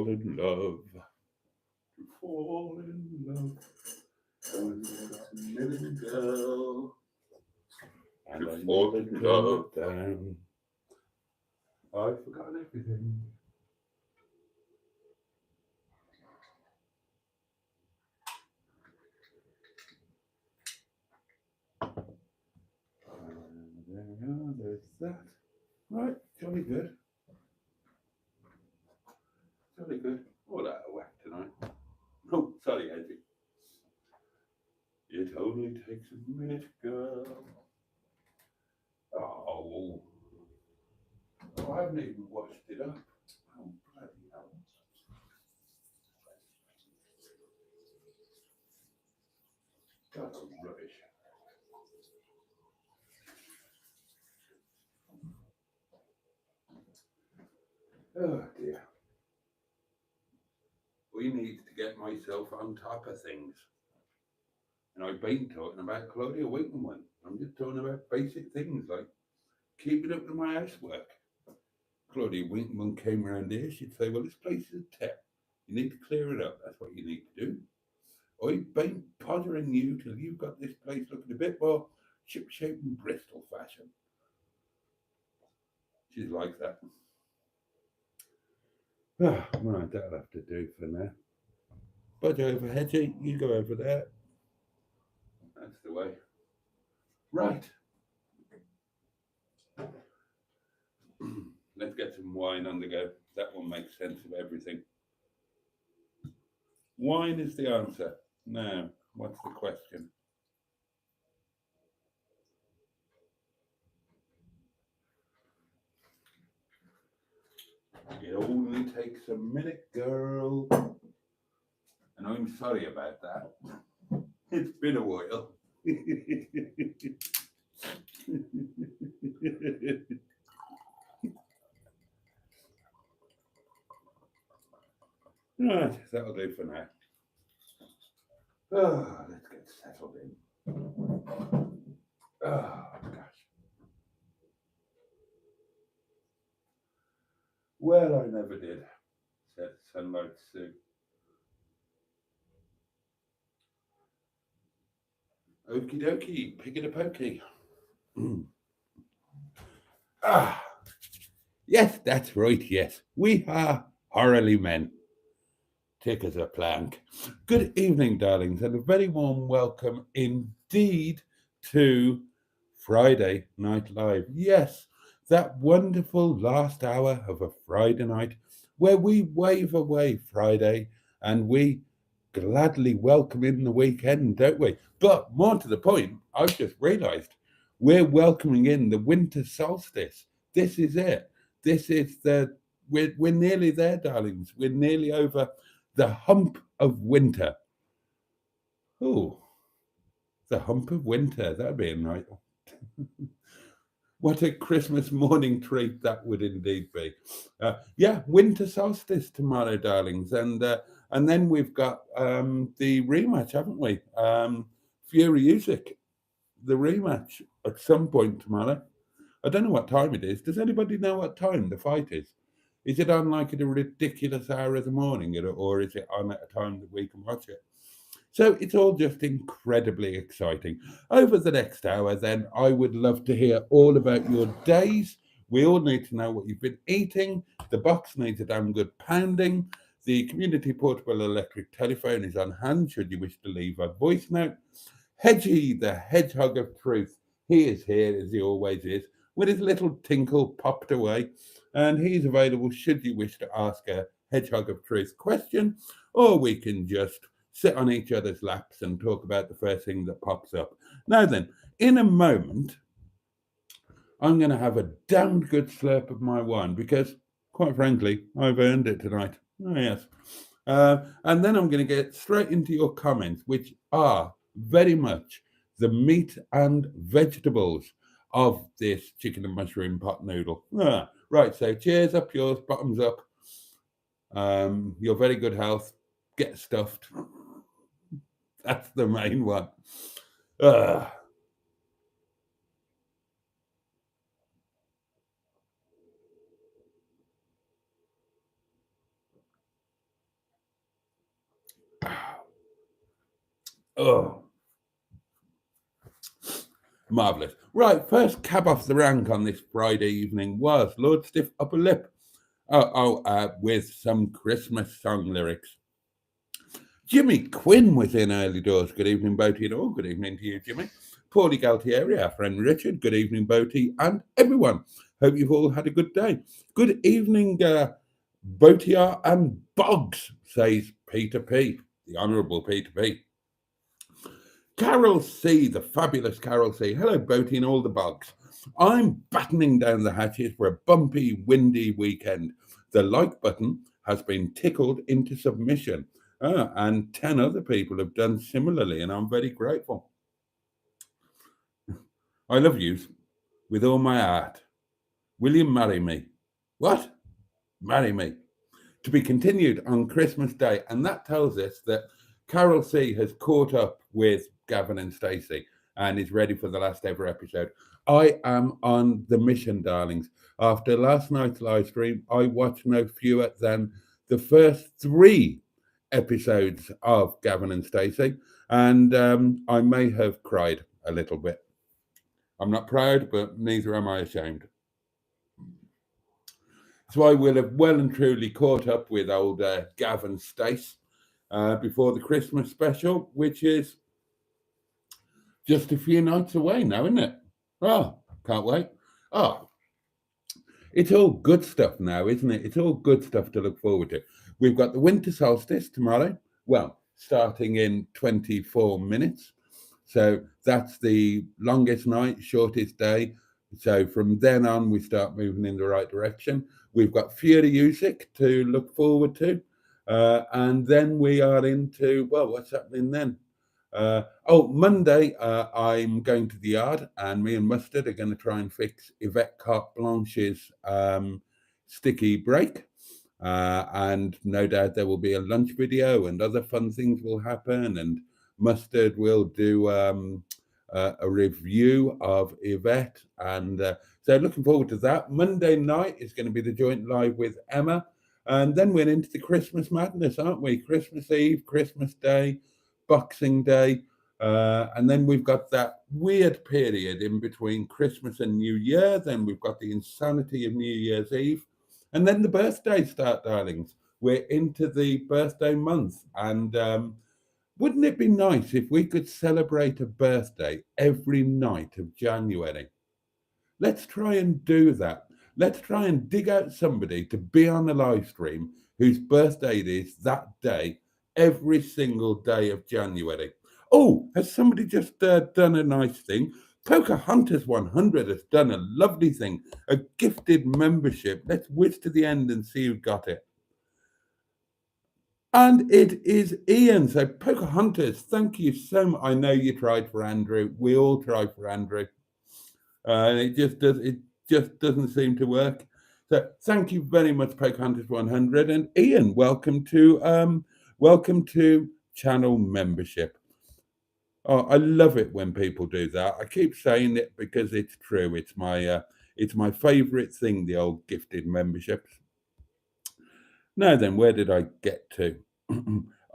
fall in love. To fall in love. And a million girl. And I fall in love. Down. I've forgotten everything. There we are, there's that. Right, jolly good. Jolly good. All out of whack tonight. Oh, sorry, Eddie. It only takes a minute, girl. Oh, I haven't even washed it up. Oh, bloody hell. That's rubbish. Oh dear. We need to get myself on top of things. And I've been talking about Claudia Winkleman. I'm just talking about basic things like keeping up with my housework. Claudia Winkleman came around here, she'd say, well, this place is a tip. You need to clear it up. That's what you need to do. I've been pottering you till you've got this place looking a bit more ship-shape and Bristol fashion. She's like that. Ah, right, that'll have to do for now. Budge over, Hedgie, you go over there. That's the way. Right. Let's get some wine on the go. That will make sense of everything. Wine is the answer. Now, what's the question? It only takes a minute, girl. And I'm sorry about that. It's been a while. Right, that'll do for now. Oh, let's get settled in. Oh, gosh. Well, I never did, said Sunlight Sue. Okie dokie, pick it a pokey. Ah, yes, that's right, yes. We are Horrorly Men. Thick as a plank. Good evening, darlings, and a very warm welcome indeed to Friday Night Live. Yes, that wonderful last hour of a Friday night where we wave away Friday and we gladly welcome in the weekend, don't we? But more to the point, I've just realised we're welcoming in the winter solstice. This is it. This is we're nearly there, darlings. We're nearly over the hump of winter. Oh, the hump of winter. That'd be a night. What a Christmas morning treat that would indeed be. Yeah, winter solstice tomorrow, darlings, and then we've got the rematch, haven't we? Fury Usyk, the rematch at some point tomorrow. I don't know what time it is. Does anybody know what time the fight is? Is it on like at a ridiculous hour of the morning, or is it on at a time that we can watch it? So it's all just incredibly exciting. Over the next hour, then, I would love to hear all about your days. We all need to know what you've been eating. The box needs a damn good pounding. The community portable electric telephone is on hand should you wish to leave a voice note. Hedgie, the hedgehog of truth, he is here as he always is, with his little tinkle popped away, and he's available should you wish to ask a hedgehog of truth question, or we can just sit on each other's laps and talk about the first thing that pops up. Now then, in a moment, I'm going to have a damned good slurp of my wine because, quite frankly, I've earned it tonight. Oh, yes. And then I'm going to get straight into your comments, which are very much the meat and vegetables of this chicken and mushroom pot noodle. Right, so cheers up yours, bottoms up. Your very good health. Get stuffed. That's the main one. Oh, marvellous. Right, first cab off the rank on this Friday evening was Lord Stiff Upper Lip. With some Christmas song lyrics. Jimmy Quinn was in early doors. Good evening, Boaty, and all. Good evening to you, Jimmy. Paulie Galtieri, our friend Richard. Good evening, Boaty, and everyone. Hope you've all had a good day. Good evening, Boaty and Boggs, says Peter P., the Honourable Peter P. Carol C., the fabulous Carol C. Hello, Boaty and all the Boggs. I'm battening down the hatches for a bumpy, windy weekend. The like button has been tickled into submission. And 10 other people have done similarly, and I'm very grateful. I love yous with all my heart. Will you marry me? What? Marry me. To be continued on Christmas Day. And that tells us that Carol C has caught up with Gavin and Stacey and is ready for the last ever episode. I am on the mission, darlings. After last night's live stream, I watched no fewer than the first 3 episodes of Gavin and Stacey, and I may have cried a little bit. I'm not proud, but neither am I ashamed. So I will have well and truly caught up with old Gavin Stace before the Christmas special, which is just a few nights away now, isn't it? Oh, can't wait. Oh, it's all good stuff now, isn't it? It's all good stuff to look forward to. We've got the winter solstice tomorrow. Well, starting in 24 minutes. So that's the longest night, shortest day. So from then on, we start moving in the right direction. We've got Fury Music to look forward to. And then we are into, well, what's happening then? Monday, I'm going to the yard, and me and Mustard are going to try and fix Yvette Carte Blanche's sticky brake. And no doubt there will be a lunch video and other fun things will happen. And Mustard will do a review of Yvette. And so looking forward to that. Monday night is going to be the joint live with Emma. And then we're into the Christmas madness, aren't we? Christmas Eve, Christmas Day, Boxing Day. And then we've got that weird period in between Christmas and New Year. Then we've got the insanity of New Year's Eve. And then the birthdays start, darlings. We're into the birthday month. And wouldn't it be nice if we could celebrate a birthday every night of January? Let's try and do that. Let's try and dig out somebody to be on the live stream whose birthday it is that day, every single day of January. Oh, has somebody just done a nice thing? Pocahontas 100 has done a lovely thing, a gifted membership. Let's whiz to the end and see who got it. And it is Ian. So Pocahontas, thank you so much. I know you tried for Andrew. We all tried for Andrew. And it just doesn't seem to work. So thank you very much, Pocahontas 100. And Ian, welcome to channel membership. Oh, I love it when people do that. I keep saying it because it's true. It's my favorite thing, the old gifted memberships. Now then, where did I get to?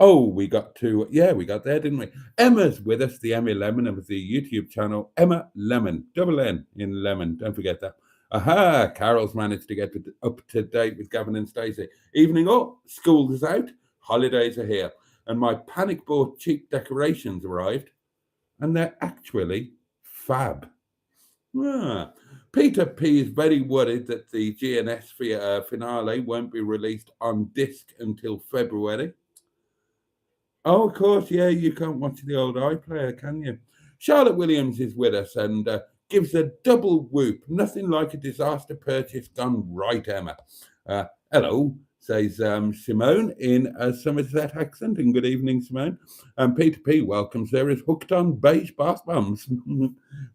We got there, didn't we? Emma's with us, the Emma Lemon of the YouTube channel, Emma Lemon, double N in Lemon, don't forget that. Aha, Carol's managed to get up to date with Gavin and Stacey. Evening up, school is out, holidays are here, and my panic bought cheap decorations arrived, and they're actually fab. Peter P is very worried that the GNS finale won't be released on disc until February. Oh, of course, yeah, you can't watch the old iPlayer, can you? Charlotte Williams is with us and gives a double whoop. Nothing like a disaster purchase gone right, Emma. Hello, says Simone in a Somerset accent, and good evening, Simone. And Peter P welcomes her as hooked on beige bath bombs,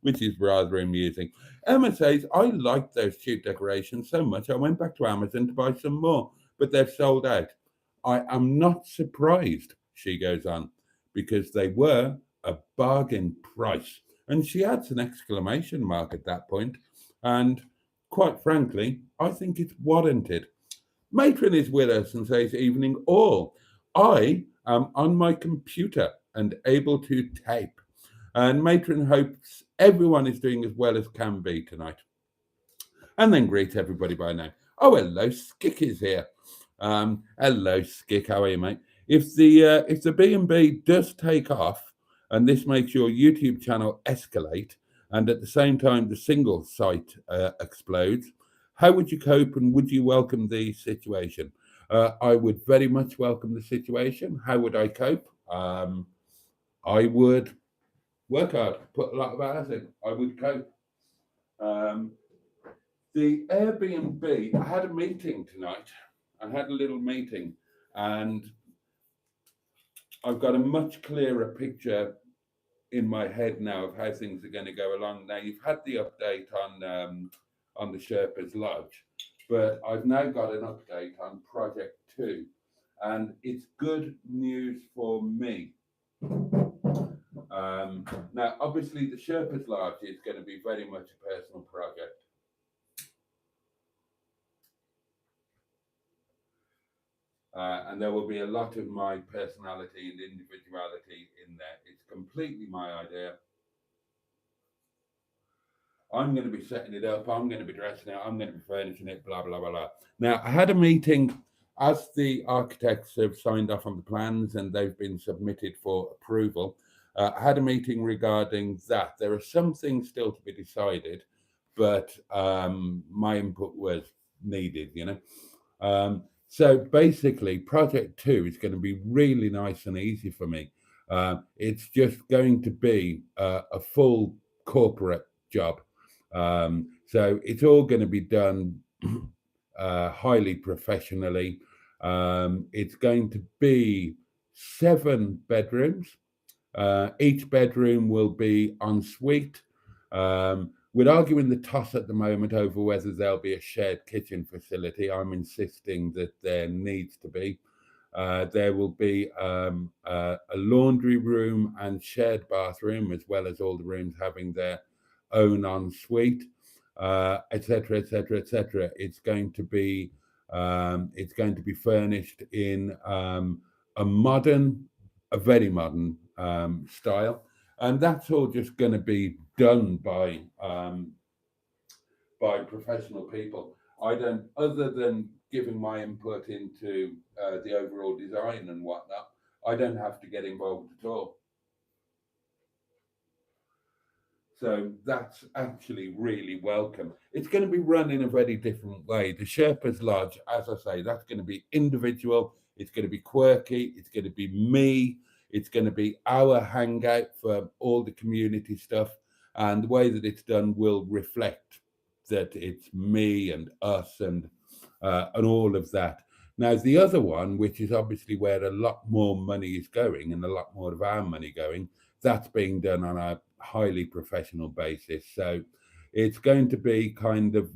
which is rather amusing. Emma says, I like those cheap decorations so much, I went back to Amazon to buy some more, but they've sold out. I am not surprised, she goes on, because they were a bargain price. And she adds an exclamation mark at that point. And quite frankly, I think it's warranted. Matron is with us and says, evening all. I am on my computer and able to tape. And Matron hopes everyone is doing as well as can be tonight. And then greet everybody by name. Oh, hello, Skick is here. Hello, Skick. How are you, mate? If the B&B does take off, and this makes your YouTube channel escalate, and at the same time the single site explodes, how would you cope, and would you welcome the situation? I would very much welcome the situation. How would I cope? I would work hard, put a lot of hours in. I would cope. The Airbnb, I had a meeting tonight. I had a little meeting, and I've got a much clearer picture in my head now of how things are going to go along. Now, you've had the update on the Sherpa's Lodge, but I've now got an update on Project 2, and it's good news for me. Now, obviously, the Sherpa's Lodge is going to be very much a personal project. And there will be a lot of my personality and individuality in there. It's completely my idea. I'm going to be setting it up. I'm going to be dressing it. I'm going to be furnishing it, blah, blah, blah, blah. Now, I had a meeting as the architects have signed off on the plans and they've been submitted for approval. I had a meeting regarding that. There are some things still to be decided, but my input was needed, you know. So basically, Project 2 is going to be really nice and easy for me. It's just going to be a full corporate job. So it's all going to be done highly professionally. It's going to be 7 bedrooms. Each bedroom will be en suite. We're arguing the toss at the moment over whether there'll be a shared kitchen facility. I'm insisting that there needs to be. There will be a laundry room and shared bathroom, as well as all the rooms having their own ensuite, etc., etc., etc. It's going to be furnished in a very modern style. And that's all just going to be done by professional people. I don't, other than giving my input into the overall design and whatnot, I don't have to get involved at all. So that's actually really welcome. It's going to be run in a very different way. The Sherpa's Lodge, as I say, that's going to be individual. It's going to be quirky. It's going to be me. It's going to be our hangout for all the community stuff. And the way that it's done will reflect that it's me and us and all of that. Now, the other one, which is obviously where a lot more money is going and a lot more of our money going, that's being done on a highly professional basis. So it's going to be kind of,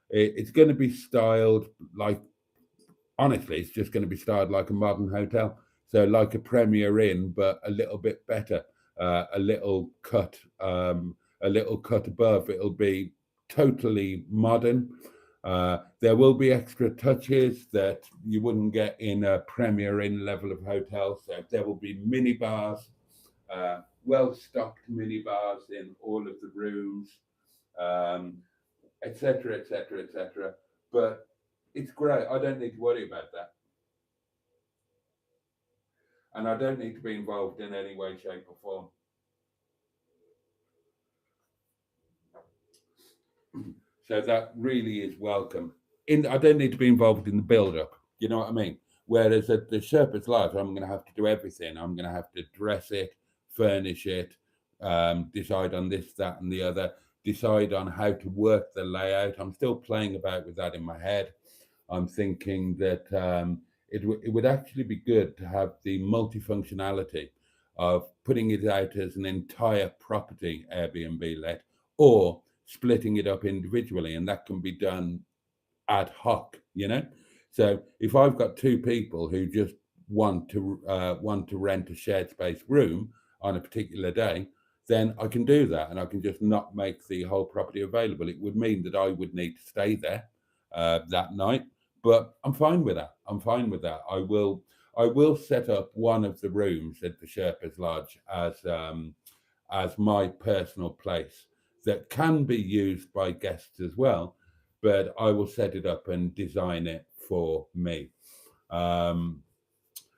it's going to be styled like, honestly, it's just going to be styled like a modern hotel. So like a Premier Inn, but a little bit better, a little cut above. It'll be totally modern. There will be extra touches that you wouldn't get in a Premier Inn level of hotel. So there will be mini bars, well-stocked mini bars in all of the rooms, etc., etc., etc. But it's great. I don't need to worry about that. And I don't need to be involved in any way, shape, or form. So that really is welcome. I don't need to be involved in the build-up. You know what I mean? Whereas at the Sherpa's Lodge, I'm going to have to do everything. I'm going to have to dress it, furnish it, decide on this, that, and the other, decide on how to work the layout. I'm still playing about with that in my head. I'm thinking that it would actually be good to have the multifunctionality of putting it out as an entire property Airbnb let, or splitting it up individually, and that can be done ad hoc, you know. So if I've got 2 people who just want to rent a shared space room on a particular day, then I can do that, and I can just not make the whole property available. It would mean that I would need to stay there that night, but I'm fine with that. I'm fine with that. I will set up one of the rooms at the Sherpa's Lodge as my personal place that can be used by guests as well, but I will set it up and design it for me.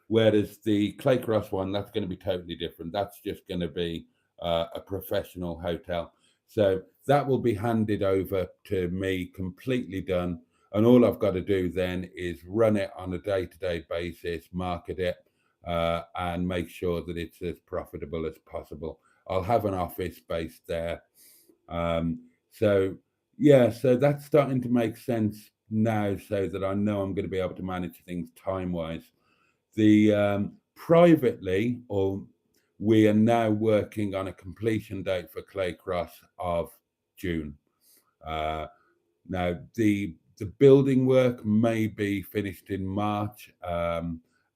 Whereas the Claycross one, that's going to be totally different. That's just going to be a professional hotel. So that will be handed over to me, completely done. And all I've got to do then is run it on a day-to-day basis, market it, and make sure that it's as profitable as possible. I'll have an office based there. So yeah, so that's starting to make sense now, so that I know I'm going to be able to manage things time-wise. The privately, or we are now working on a completion date for Claycross of June. Now the building work may be finished in March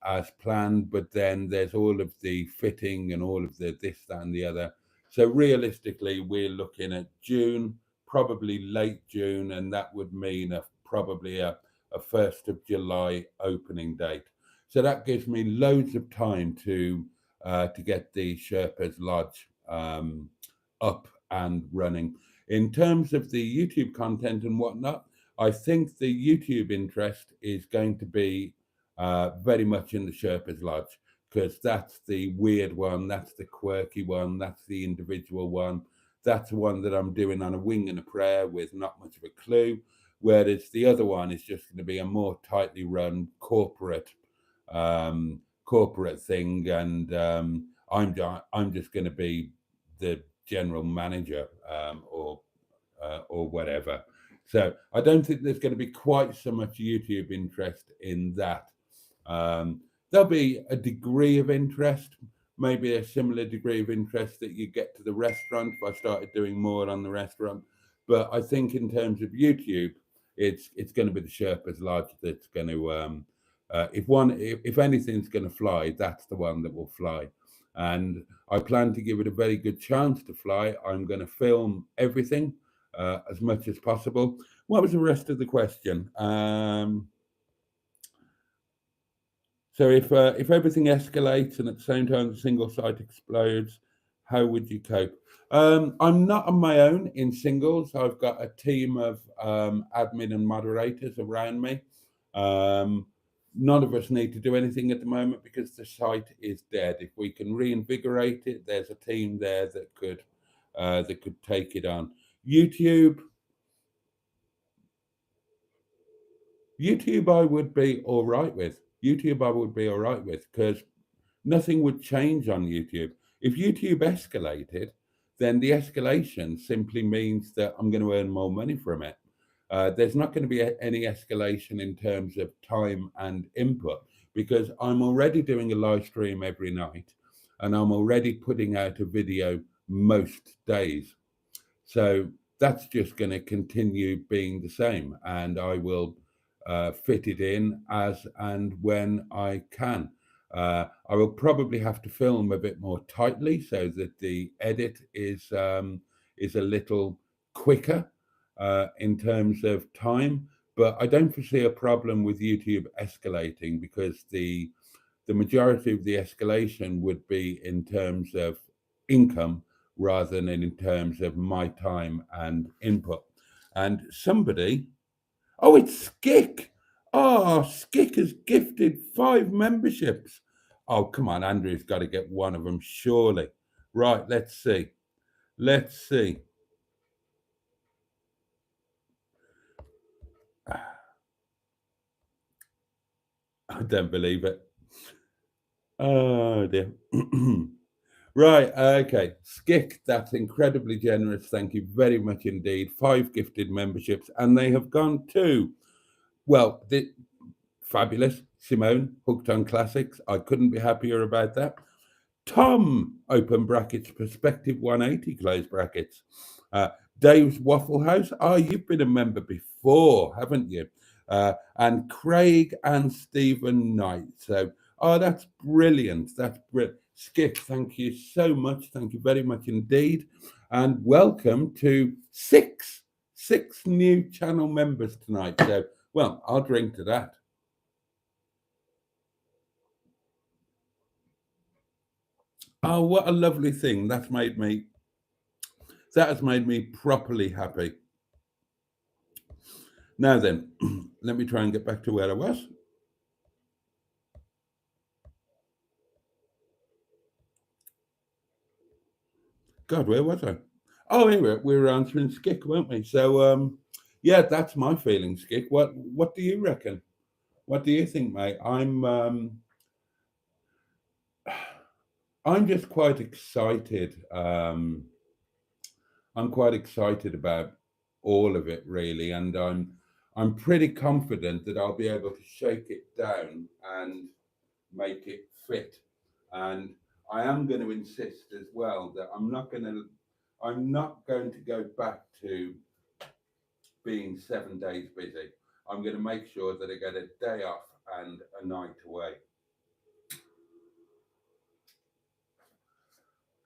as planned, but then there's all of the fitting and all of the this, that, and the other. So realistically, we're looking at June, probably late June, and that would mean probably a 1st of July opening date. So that gives me loads of time to get the Sherpa's Lodge up and running. In terms of the YouTube content and whatnot, I think the YouTube interest is going to be very much in the Sherpa's Lodge, because that's the weird one, that's the quirky one, that's the individual one. That's the one that I'm doing on a wing and a prayer with not much of a clue. Whereas the other one is just going to be a more tightly run corporate thing, and I'm just going to be the general manager or whatever. So I don't think there's going to be quite so much YouTube interest in that. There'll be a degree of interest, maybe a similar degree of interest that you get to the restaurant if I started doing more on the restaurant. But I think in terms of YouTube, it's going to be the Sherpa's Lodge that's going to if anything's going to fly, that's the one that will fly. And I plan to give it a very good chance to fly. I'm going to film everything as much as possible. What was the rest of the question? So if everything escalates and at the same time the single site explodes, how would you cope? I'm not on my own in singles. I've got a team of admin and moderators around me. None of us need to do anything at the moment because the site is dead. If we can reinvigorate it, there's a team there that could take it on. YouTube, I would be all right with. Because nothing would change on YouTube. If YouTube escalated, then the escalation simply means that I'm going to earn more money from it. There's not going to be any escalation in terms of time and input, because I'm already doing a live stream every night and I'm already putting out a video most days. So that's just going to continue being the same, and I will fit it in as and when I can. I will probably have to film a bit more tightly so that the edit is a little quicker in terms of time, but I don't foresee a problem with YouTube escalating, because the majority of the escalation would be in terms of income rather than in terms of my time and input. And somebody, oh, it's Skick. Oh, Skick has gifted 5 memberships. Oh, come on, Andrew's got to get one of them, surely. Right, let's see. I don't believe it. Oh, dear. Right, okay. Skick, that's incredibly generous. Thank you very much indeed. 5 gifted memberships, and they have gone to, well, fabulous. Simone, Hooked on Classics. I couldn't be happier about that. Tom, open brackets, Perspective 180, close brackets. Dave's Waffle House. Oh, you've been a member before, haven't you? And Craig and Stephen Knight. So, oh, that's brilliant. That's brilliant. Skip, thank you so much. Thank you very much indeed. And welcome to six new channel members tonight. So, well, I'll drink to that. Oh, what a lovely thing. That has made me properly happy. Now then, let me try and get back to where I was. God, where was I? Oh, here we were answering Skick, weren't we? So, yeah, that's my feeling, Skick. What do you reckon? What do you think, mate? I'm just quite excited. I'm quite excited about all of it, really, and I'm pretty confident that I'll be able to shake it down and make it fit. And I am going to insist as well that I'm not going to go back to being 7 days busy. I'm going to make sure that I get a day off and a night away.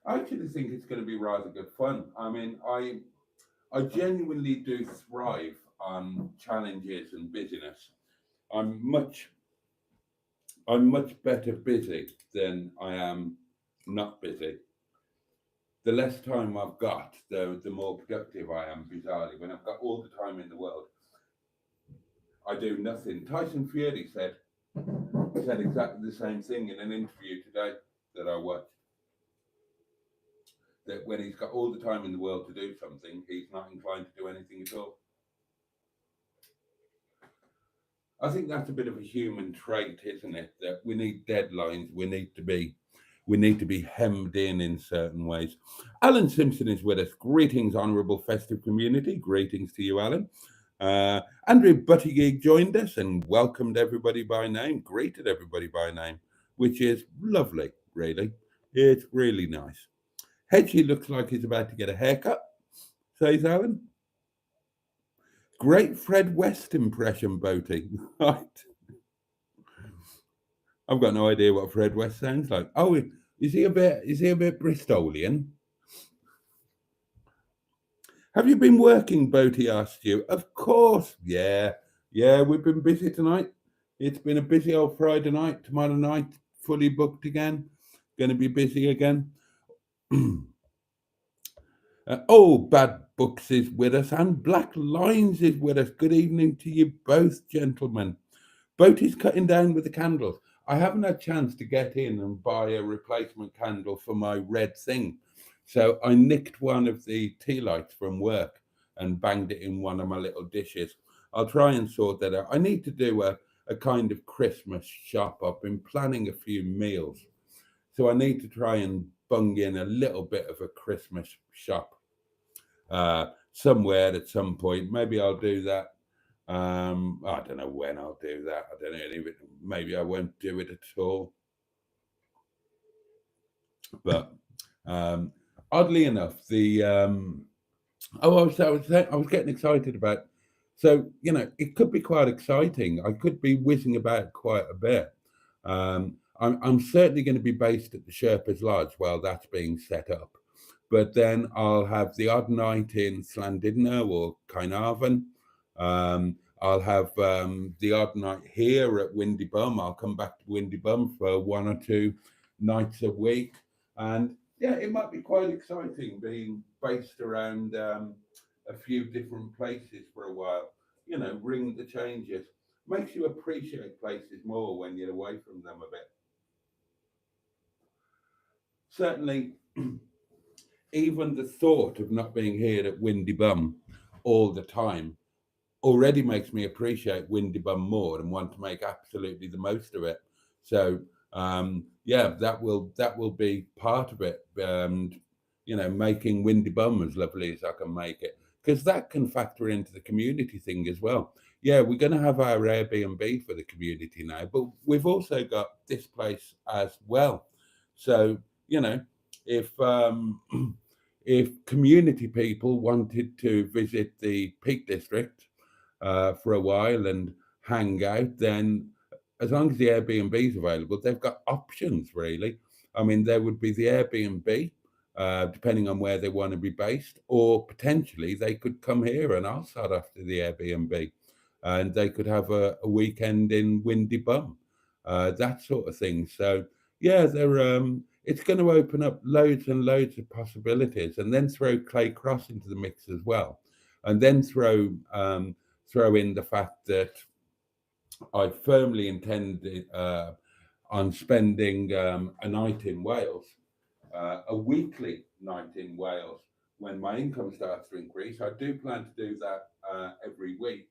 I actually think it's going to be rather good fun. I mean, I genuinely do thrive on challenges and busyness. I'm much I'm much better busy than I am not busy. The less time I've got, the more productive I am. Bizarrely, when I've got all the time in the world, I do nothing. Tyson Fury said exactly the same thing in an interview today that I watched. That when he's got all the time in the world to do something, he's not inclined to do anything at all. I think that's a bit of a human trait, isn't it? That we need deadlines. We need to be hemmed in certain ways. Alan Simpson is with us. Greetings, honourable festive community. Greetings to you, Alan. Andrew Buttigieg joined us and welcomed everybody by name, greeted everybody by name, which is lovely, really. It's really nice. Hedgie looks like he's about to get a haircut, says Alan. Great Fred West impression, Boaty. Right. I've got no idea what Fred West sounds like. Oh, is he a bit Bristolian? Have you been working, Boaty asked you. Of course, yeah. Yeah, we've been busy tonight. It's been a busy old Friday night. Tomorrow night, fully booked again. Going to be busy again. Bad Books is with us, and Black Lines is with us. Good evening to you both, gentlemen. Boaty's cutting down with the candles. I haven't had a chance to get in and buy a replacement candle for my red thing. So I nicked one of the tea lights from work and banged it in one of my little dishes. I'll try and sort that out. I need to do a kind of Christmas shop. I've been planning a few meals. So I need to try and bung in a little bit of a Christmas shop somewhere at some point. Maybe I'll do that. I don't know when I'll do that. I don't know. Maybe I won't do it at all. But oddly enough, I was getting excited about. So it could be quite exciting. I could be whizzing about quite a bit. I'm certainly going to be based at the Sherpa's Lodge while that's being set up. But then I'll have the odd night in Llandudno or Caernarfon. I'll have the odd night here at Windy Bum. I'll come back to Windy Bum for 1 or 2 nights a week. And yeah, it might be quite exciting being based around a few different places for a while. Ring the changes. Makes you appreciate places more when you're away from them a bit. Certainly, even the thought of not being here at Windy Bum all the time already makes me appreciate Windy Bum more and want to make absolutely the most of it. So yeah, that will be part of it, and making Windy Bum as lovely as I can make it, because that can factor into the community thing as well. Yeah, we're going to have our Airbnb for the community now, but we've also got this place as well. So if if community people wanted to visit the Peak District for a while and hang out, then as long as the Airbnb is available, they've got options really. I mean, there would be the Airbnb, depending on where they want to be based, or potentially they could come here and I'll start after the Airbnb and they could have a weekend in Windy Bum, that sort of thing. So, yeah, it's going to open up loads and loads of possibilities, and then throw Clay Cross into the mix as well, and then throw in the fact that I firmly intend on spending a night in Wales, a weekly night in Wales when my income starts to increase. I do plan to do that every week.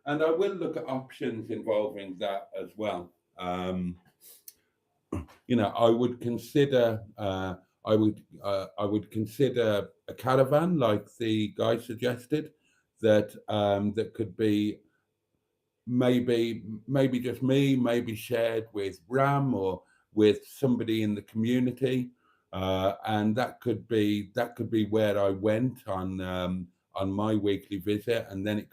And I will look at options involving that as well. I would consider I would consider a caravan like the guy suggested, that could be maybe just me, maybe shared with Ram or with somebody in the community, and that could be where I went on my weekly visit, and then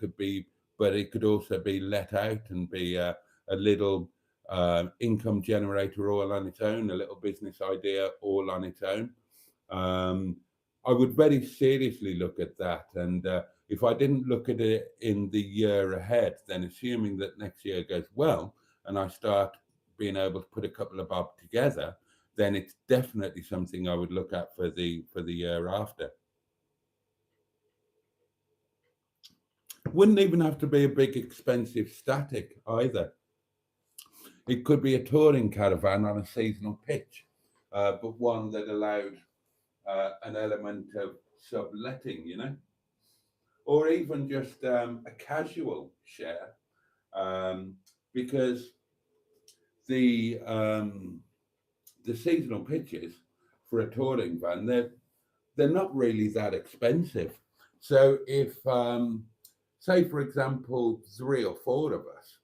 but it could also be let out and be a little income generator all on its own, a little business idea all on its own. Um, I would very seriously look at that, and if I didn't look at it in the year ahead, then assuming that next year goes well and I start being able to put a couple of bob together, then it's definitely something I would look at for the year after. Wouldn't even have to be a big expensive static either. It could be a touring caravan on a seasonal pitch, but one that allowed an element of subletting, or even just a casual share, because the the seasonal pitches for a touring van, they're not really that expensive. So if say for example 3 or 4 of us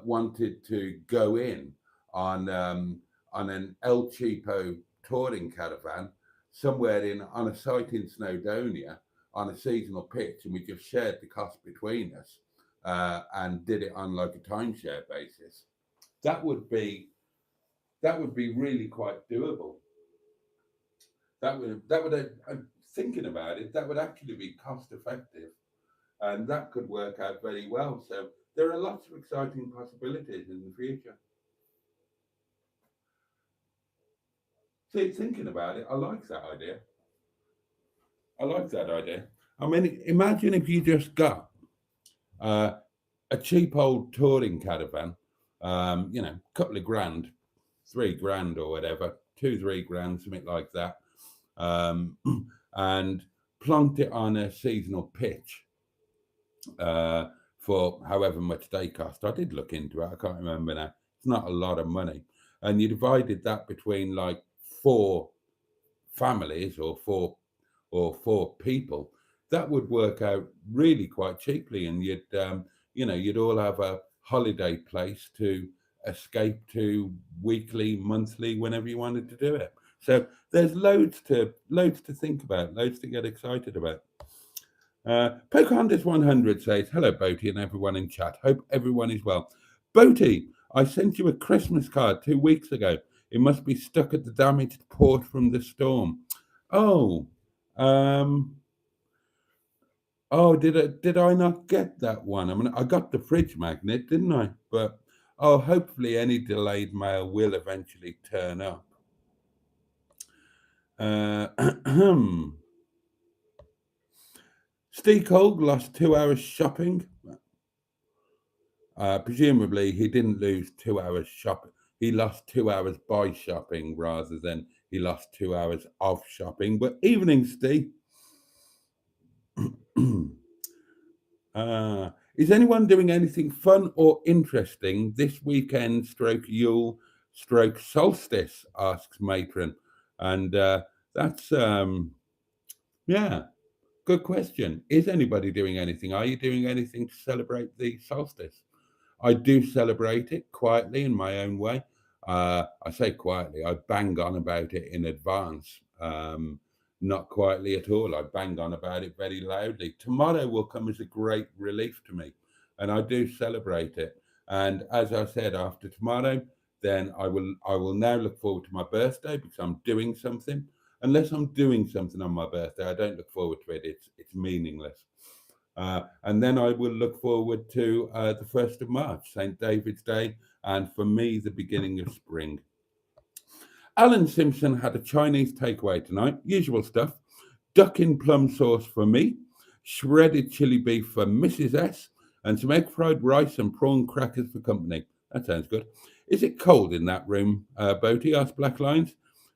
wanted to go in on an El Cheapo touring caravan somewhere on a site in Snowdonia on a seasonal pitch, and we just shared the cost between us, and did it on like a timeshare basis, that would be really quite doable. I'm thinking about it, that would actually be cost effective, and that could work out very well. So there are lots of exciting possibilities in the future. See, thinking about it, I like that idea. I like that idea. I mean, imagine if you just got uh, a cheap old touring caravan, couple of grand, 3 grand or whatever, 2, 3 grand, something like that, um, and plonked it on a seasonal pitch uh, for however much they cost. I did look into it. I can't remember now. It's not a lot of money, and you divided that between like 4 families or 4 people. That would work out really quite cheaply, and you'd all have a holiday place to escape to weekly, monthly, whenever you wanted to do it. So there's loads to think about, loads to get excited about. Pocahontas 100 says, "Hello, Boaty, and everyone in chat. Hope everyone is well. Boaty, I sent you a Christmas card 2 weeks ago. It must be stuck at the damaged port from the storm." Oh, um, did I not get that one? I mean, I got the fridge magnet, didn't I? But hopefully any delayed mail will eventually turn up. Uh, Steve Cole lost 2 hours shopping. Presumably, he didn't lose 2 hours shopping. He lost 2 hours by shopping rather than he lost 2 hours of shopping. But evening, Steve. Is anyone doing anything fun or interesting this weekend? Stroke Yule, stroke solstice, asks Matron, and that's yeah, good question. Is anybody doing anything? Are you doing anything to celebrate the solstice? I do celebrate it quietly in my own way. I say quietly, I bang on about it in advance. Not quietly at all. I bang on about it very loudly. Tomorrow will come as a great relief to me, and I do celebrate it. And as I said, after tomorrow, then I will now look forward to my birthday because I'm doing something. Unless I'm doing something on my birthday, I don't look forward to it. It's meaningless. And then I will look forward to the 1st of March, St. David's Day, and for me, the beginning of spring. Alan Simpson had a Chinese takeaway tonight, usual stuff. Duck in plum sauce for me, shredded chili beef for Mrs. S, and some egg fried rice and prawn crackers for company. That sounds good. Is it cold in that room, Boaty? Asked Black Lines.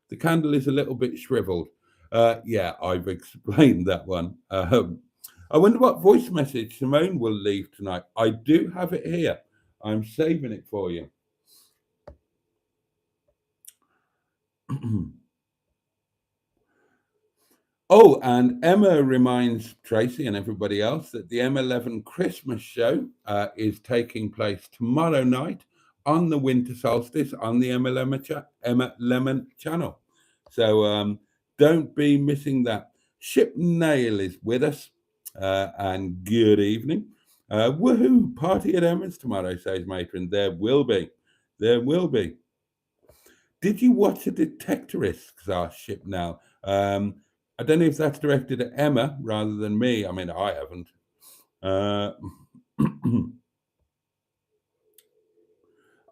The candle is a little bit shriveled. Yeah, I've explained that one. I wonder what voice message Simone will leave tonight. I do have it here. I'm saving it for you. Oh, and Emma reminds Tracy and everybody else that the M11 Christmas show is taking place tomorrow night on the winter solstice on the Emma Lemon channel. So don't be missing that. Ship Nail is with us, and good evening. Woohoo! Party at Emma's tomorrow, says Matron. There will be. There will be. Did you watch The Detectorists? Asked Ship Now. I don't know if that's directed at Emma rather than me. I mean, I haven't.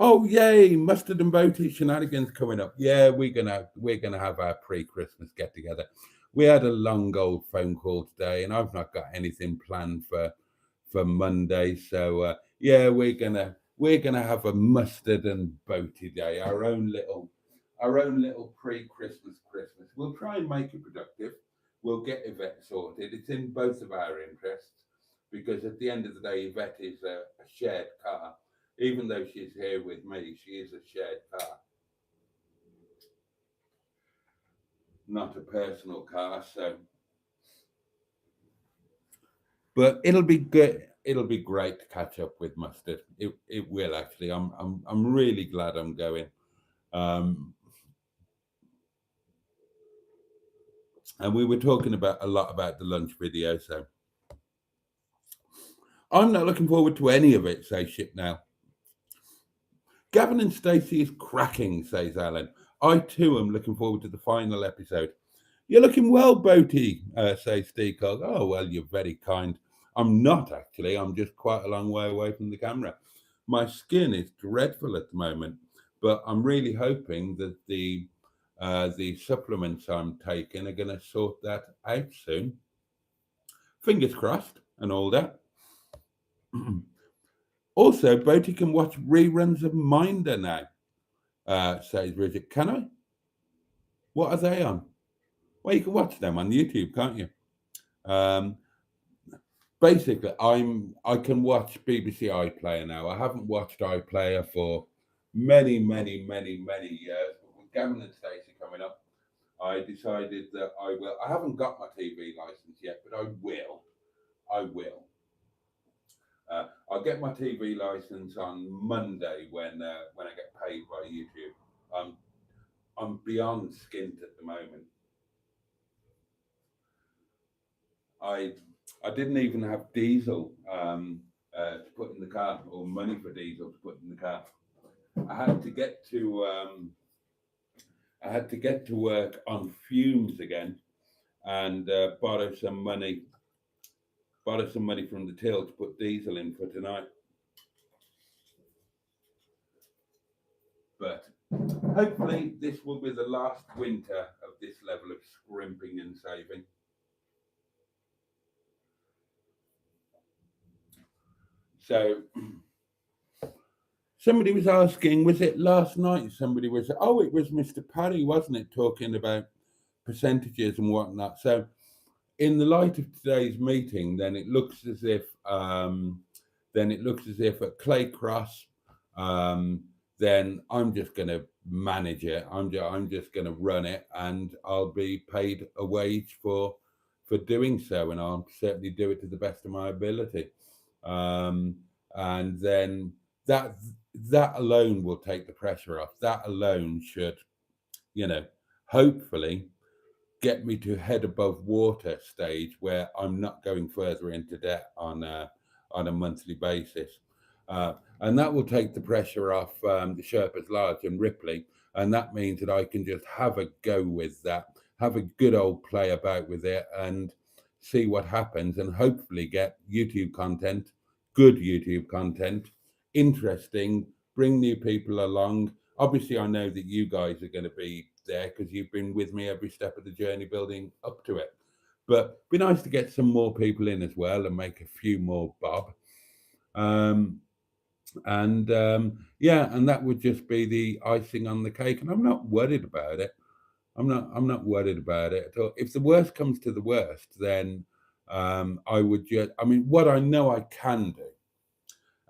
Oh, yay! Mustard and Boaty shenanigans coming up. Yeah, we're gonna have our pre-Christmas get together. We had a long old phone call today, and I've not got anything planned for Monday. So yeah, we're gonna have a Mustard and Boaty day, our own little pre-Christmas Christmas. We'll try and make it productive. We'll get Yvette sorted. It's in both of our interests because at the end of the day, Yvette is a shared car. Even though she's here with me, she is a shared car, not a personal car. So, but it'll be good. It'll be great to catch up with Mustard. It will actually. I'm really glad I'm going. And we were talking a lot about the lunch video, so I'm not looking forward to any of it, says Ship Now. Gavin and Stacey is cracking, says Alan. I too am looking forward to the final episode. You're looking well, Boaty, says Steve Cog. Oh, well, you're very kind. I'm not actually. I'm just quite a long way away from the camera. My skin is dreadful at the moment, but I'm really hoping that the supplements I'm taking are going to sort that out soon. Fingers crossed and all that. Also, Boaty can watch reruns of Minder now, says Bridget. Can I? What are they on? Well, you can watch them on YouTube, can't you? Basically, I can watch BBC iPlayer now. I haven't watched iPlayer for many years. But with Gavin and Stacey coming up, I decided that I will. I haven't got my TV license yet, but I will. I'll get my TV license on Monday when I get paid by YouTube. I'm beyond skint at the moment. I didn't even have diesel to put in the car, or money for diesel to put in the car. I had to get to work on fumes again, and borrow some money from the till to put diesel in for tonight. But hopefully this will be the last winter of this level of scrimping and saving. So somebody was asking, was it last night? It was Mr. Parry, wasn't it, talking about percentages and whatnot. So in the light of today's meeting, then it looks as if at Clay Cross, then I'm just going to manage it. I'm just going to run it, and I'll be paid a wage for doing so, and I'll certainly do it to the best of my ability. And then that alone will take the pressure off. That alone should, hopefully get me to head above water stage where I'm not going further into debt on a monthly basis. And that will take the pressure off the Sherpas Lodge and Ripley. And that means that I can just have a go with that, have a good old play about with it, and see what happens, and hopefully get YouTube content, good YouTube content, interesting, bring new people along. Obviously, I know that you guys are going to be there because you've been with me every step of the journey building up to it. But be nice to get some more people in as well and make a few more bob. Um, yeah, and that would just be the icing on the cake. And I'm not worried about it. I'm not worried about it at all. If the worst comes to the worst, then I would just. I mean, what I know I can do.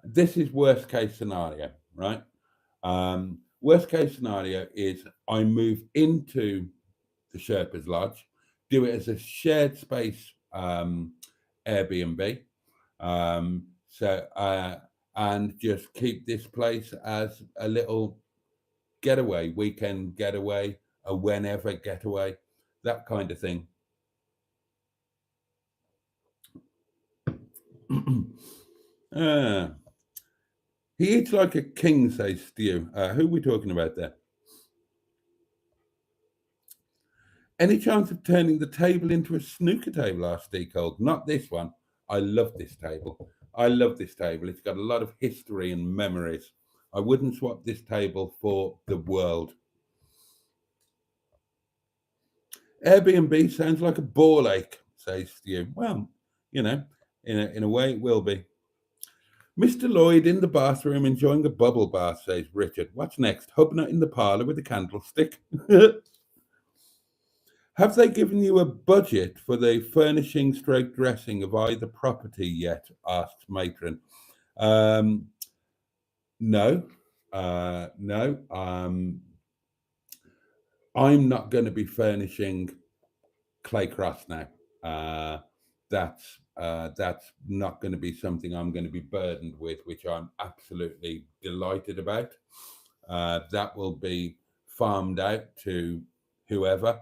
This is worst case scenario, right? Worst case scenario is I move into the Sherpa's Lodge, do it as a shared space Airbnb. And just keep this place as a little getaway, weekend getaway, a whenever getaway, that kind of thing. He eats like a king, says Stu. Who are we talking about there? Any chance of turning the table into a snooker table? Asked Steve Cold. Not this one. I love this table. I love this table. It's got a lot of history and memories. I wouldn't swap this table for the world. Airbnb sounds like a ball ache, says Stu. Well, in a way it will be. Mr. Lloyd in the bathroom enjoying a bubble bath, says Richard. What's next? Hubner in the parlour with a candlestick. Have they given you a budget for the furnishing stroke dressing of either property yet? Asks Matron. No. No. I'm not going to be furnishing Claycross now. That's not going to be something I'm going to be burdened with, which I'm absolutely delighted about. That will be farmed out to whoever,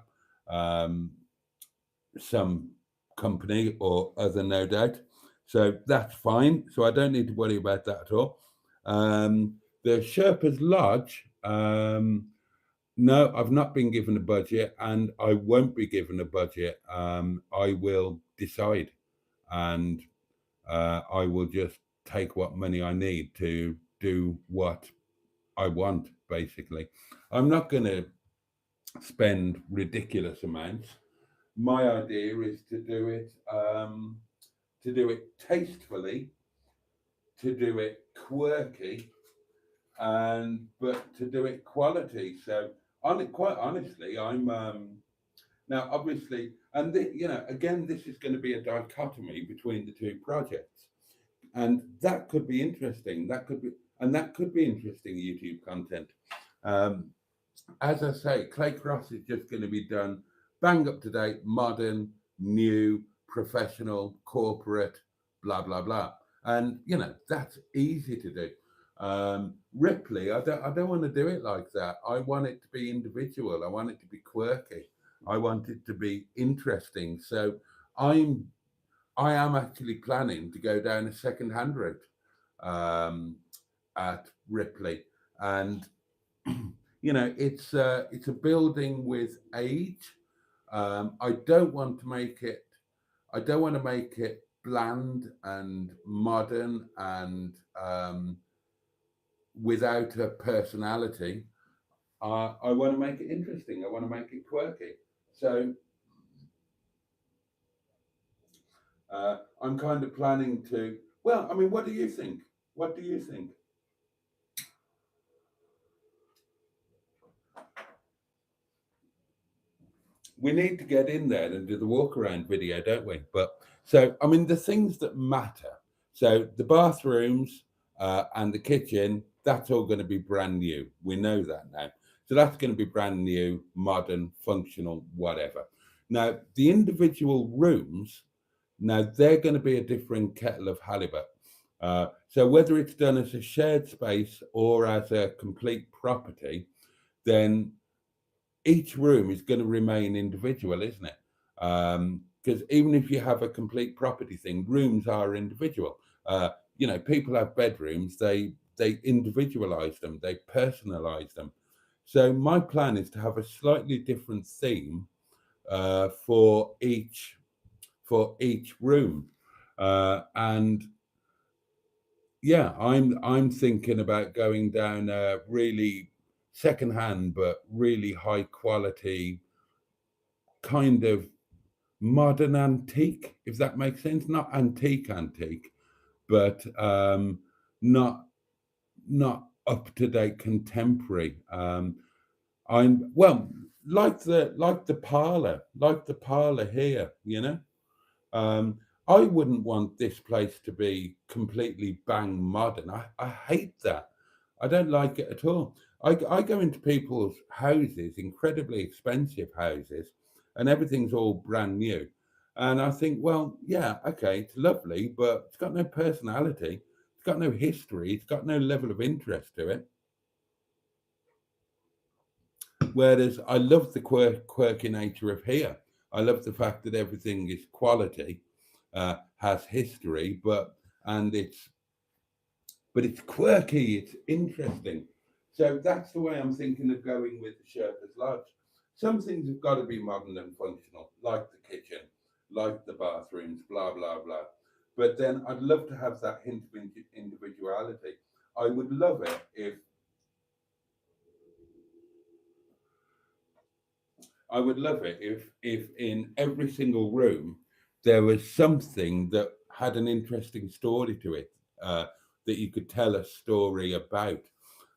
some company or other, no doubt. So that's fine. So I don't need to worry about that at all. The Sherpa's Lodge, no, I've not been given a budget, and I won't be given a budget. I will decide, and I will just take what money I need to do what I want, basically. I'm not going to spend ridiculous amounts. My idea is to do it tastefully, to do it quirky, but to do it quality. So, quite honestly, I'm now obviously, and again, this is going to be a dichotomy between the two projects, and that could be interesting. That could be interesting YouTube content. As I say, Claycross is just going to be done bang up to date, modern, new, professional, corporate, blah blah blah, and that's easy to do. Ripley, I don't want to do it like that. I want it to be individual. I want it to be quirky. I want it to be interesting. So I am actually planning to go down a second-hand route at Ripley, and it's a building with age. I don't want to make it bland and modern and without a personality. I want to make it interesting. I want to make it quirky. So I'm kind of planning to. Well, I mean, what do you think? What do you think? We need to get in there and do the walk around video, don't we? But so, I mean, the things that matter. So the bathrooms and the kitchen, that's all going to be brand new. We know that now. So that's going to be brand new, modern, functional, whatever. Now, the individual rooms, now they're going to be a different kettle of halibut. So whether it's done as a shared space or as a complete property, then each room is going to remain individual, isn't it? Because even if you have a complete property thing, rooms are individual. People have bedrooms, they individualize them, they personalize them. So my plan is to have a slightly different theme for each for each room. And yeah, I'm thinking about going down a really secondhand but really high quality kind of modern antique, if that makes sense. Not antique, but not not up to date contemporary. I'm well like the parlor here, you know. Um, I wouldn't want this place to be completely bang modern. I hate that. I don't like it at all. I go into people's houses, incredibly expensive houses, and everything's all brand new. And I think, well, yeah, okay, it's lovely, but it's got no personality. It's got no history. It's got no level of interest to it. Whereas I love the quirky nature of here. I love the fact that everything is quality, has history, and it's but it's quirky. It's interesting. So that's the way I'm thinking of going with the Sherpa's Lodge. Some things have got to be modern and functional, like the kitchen, like the bathrooms, blah blah blah. But then I'd love to have that hint of individuality. I would love it if I would love it if in every single room there was something that had an interesting story to it, that you could tell a story about.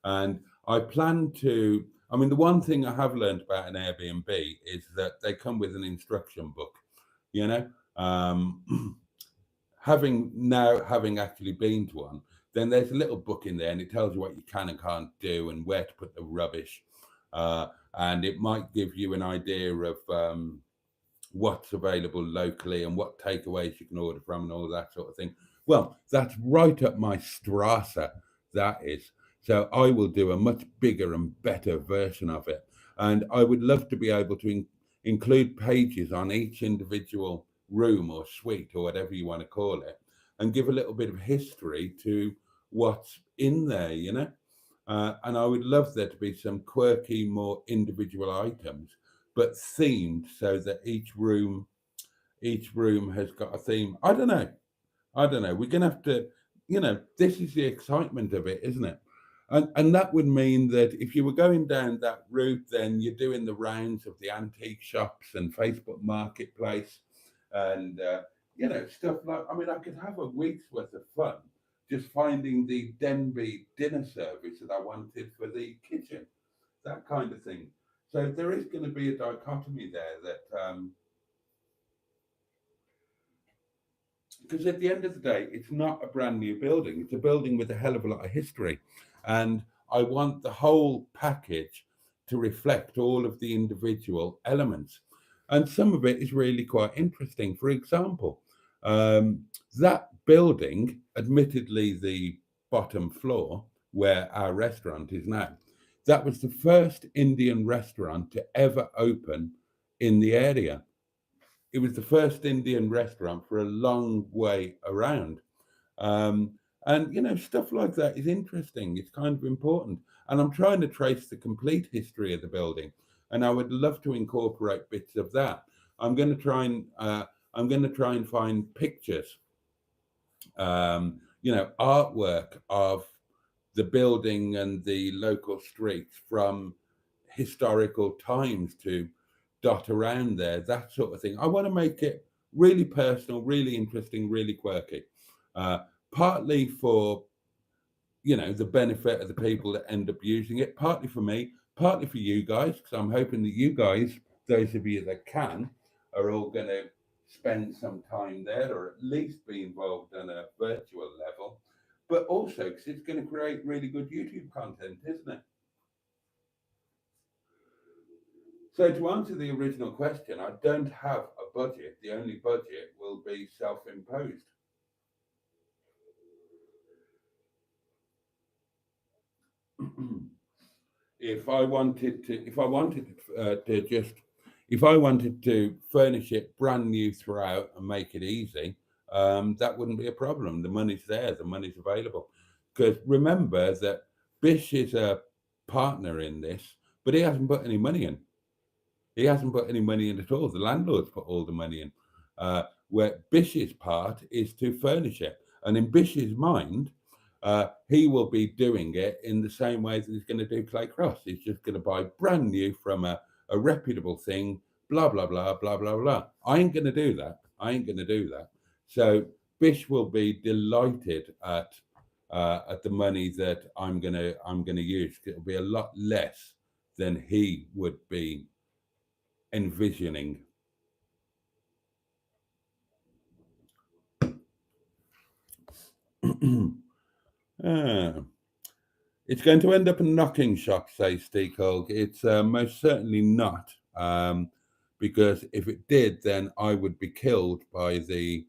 And I plan to. I mean, the one thing I have learned about an Airbnb is that they come with an instruction book. You know, having actually been to one, then there's a little book in there, and it tells you what you can and can't do, and where to put the rubbish, and it might give you an idea of what's available locally and what takeaways you can order from and all that sort of thing. Well, that's right up my strata. That is. So I will do a much bigger and better version of it, and I would love to be able to include pages on each individual room or suite or whatever you want to call it, and give a little bit of history to what's in there, you know. And I would love there to be some quirky, more individual items, but themed so that each room has got a theme. I don't know. I don't know. We're gonna have to, this is the excitement of it, isn't it? And that would mean that if you were going down that route, then you're doing the rounds of the antique shops and Facebook Marketplace, and stuff like. I mean, I could have a week's worth of fun just finding the Denby dinner service that I wanted for the kitchen, that kind of thing. So there is going to be a dichotomy there that because at the end of the day, it's not a brand new building. It's a building with a hell of a lot of history. And I want the whole package to reflect all of the individual elements. And some of it is really quite interesting. For example, um, that building, admittedly the bottom floor where our restaurant is now, that was the first Indian restaurant to ever open in the area. It was the first Indian restaurant for a long way around. Um, and stuff like that is interesting. It's kind of important. And I'm trying to trace the complete history of the building. And I would love to incorporate bits of that. I'm going to try and find pictures, artwork of the building and the local streets from historical times to dot around there, that sort of thing. I want to make it really personal, really interesting, really quirky. Uh, Partly for the benefit of the people that end up using it, partly for me, partly for you guys, because I'm hoping that you guys, those of you that can, are all going to spend some time there or at least be involved on a virtual level, but also because it's going to create really good YouTube content, isn't it? So to answer the original question, I don't have a budget. The only budget will be self-imposed. If I wanted to furnish it brand new throughout and make it easy, that wouldn't be a problem. The money's there, the money's available. Because remember that Bish is a partner in this, but he hasn't put any money in. He hasn't put any money in at all. The landlord's put all the money in. where Bish's part is to furnish it. And in Bish's mind, he will be doing it in the same way that he's going to do Clay Cross. He's just going to buy brand new from a reputable thing, blah, blah, blah, blah, blah, blah. I ain't going to do that. I ain't going to do that. So Bish will be delighted at the money that I'm gonna use. It'll be a lot less than he would be envisioning. It's going to end up a knocking shop, says Steekolg. It's most certainly not, because if it did, then I would be killed by the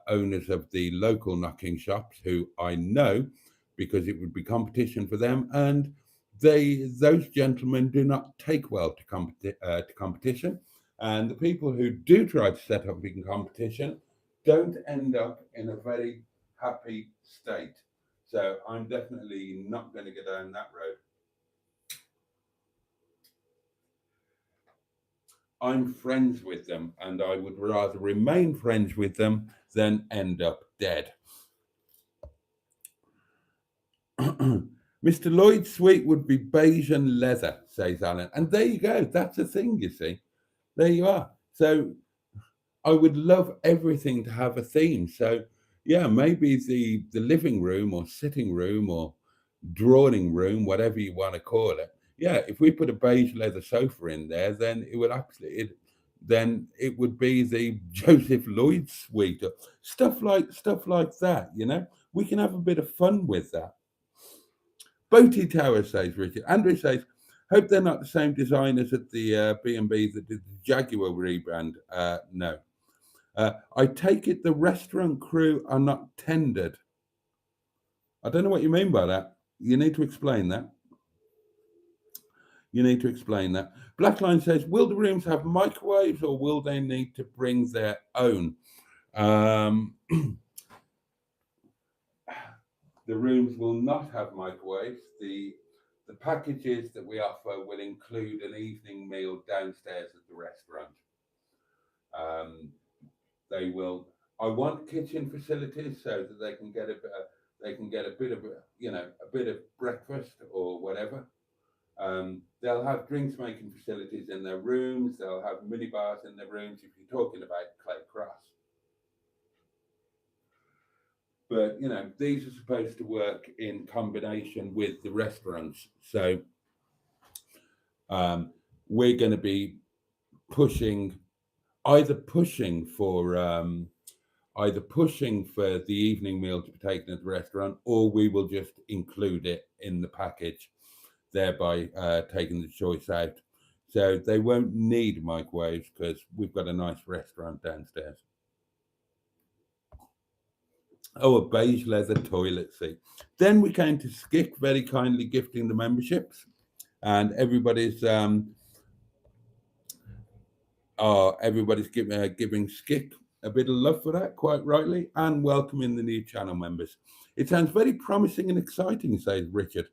owners of the local knocking shops, who I know, because it would be competition for them, and those gentlemen do not take well to competition, and the people who do try to set up in competition don't end up in a very happy state. So I'm definitely not going to go down that road. I'm friends with them, and I would rather remain friends with them than end up dead. Mr. Lloyd's suite would be beige and leather, says Alan. And there you go. That's a thing, you see. There you are. So I would love everything to have a theme. So yeah, maybe the living room or sitting room or drawing room, whatever you want to call it. Yeah, if we put a beige leather sofa in there, then it would then it would be the Joseph Lloyd suite or stuff like that. You know, we can have a bit of fun with that. Boaty Tower, says Richard. Andrew says, hope they're not the same designers at the B&B that did the Jaguar rebrand. No. I take it the restaurant crew are not tendered. I don't know what you mean by that. You need to explain that. You need to explain that. Blackline says, will the rooms have microwaves or will they need to bring their own? The rooms will not have microwaves. The packages that we offer will include an evening meal downstairs at the restaurant. They will. I want kitchen facilities so that they can get a bit of a bit of breakfast or whatever. They'll have drinks making facilities in their rooms. They'll have mini bars in their rooms. If you're talking about Clay Cross. But these are supposed to work in combination with the restaurants. So we're going to be either pushing for the evening meal to be taken at the restaurant, or we will just include it in the package, thereby taking the choice out. So they won't need microwaves because we've got a nice restaurant downstairs. Oh, a beige leather toilet seat. Then we came to Skick, very kindly gifting the memberships, and everybody's giving Skick a bit of love for that, quite rightly, and welcoming the new channel members. It sounds very promising and exciting, says Richard.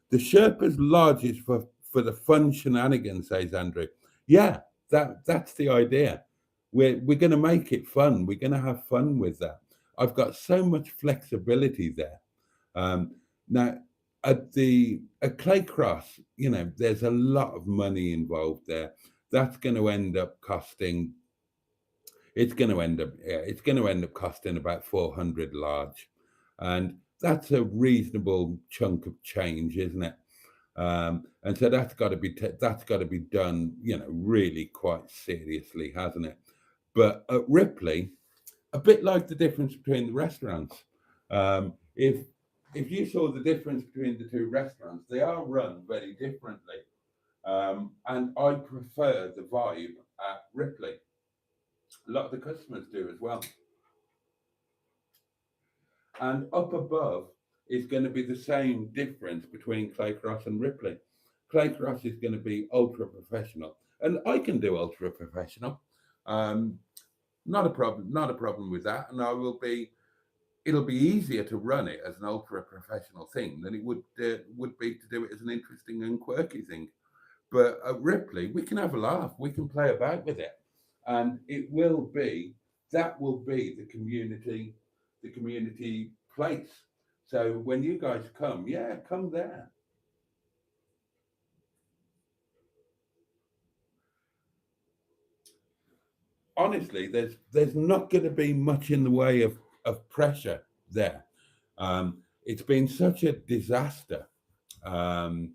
The Sherpa's Lodge is for the fun shenanigans, says Andrew. Yeah, that's the idea. We're going to make it fun. We're going to have fun with that. I've got so much flexibility there. Now, at Clay Cross, there's a lot of money involved there. That's going to end up costing. It's going to end up costing about 400 large, and that's a reasonable chunk of change, isn't it? And so that's got to be done, really quite seriously, hasn't it? But at Ripley, a bit like the difference between the restaurants. If you saw the difference between the two restaurants, they are run very differently. And I prefer the vibe at Ripley. A lot of the customers do as well. And up above is going to be the same difference between Clay Cross and Ripley. Clay Cross is going to be ultra professional, and I can do ultra professional. Not a problem with that. And it'll be easier to run it as an ultra professional thing than it would be to do it as an interesting and quirky thing. But at Ripley, we can have a laugh. We can play about with it, and it will be that will be the community place. So when you guys come, yeah, come there. Honestly, there's not going to be much in the way of pressure there. It's been such a disaster um,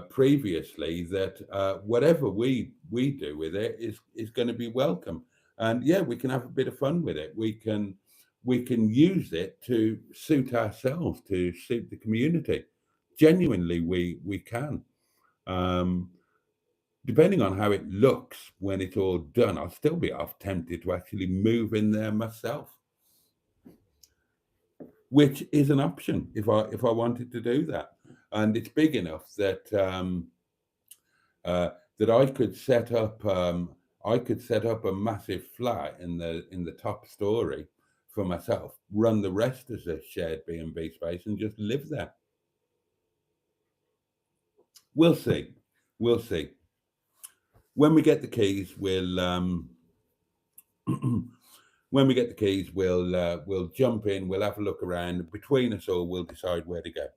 previously that whatever we do with it is going to be welcome, and yeah, we can have a bit of fun with it. We can use it to suit ourselves, to suit the community. Genuinely, we can. Um, Depending on how it looks when it's all done, I'll still be half tempted to actually move in there myself, which is an option if I wanted to do that. And it's big enough uh, that I could set up a massive flat in the top story for myself, run the rest as a shared B&B space, and just live there. We'll see. We'll see. When we get the keys, when we get the keys, we'll jump in. We'll have a look around. Between us all, we'll decide where to go.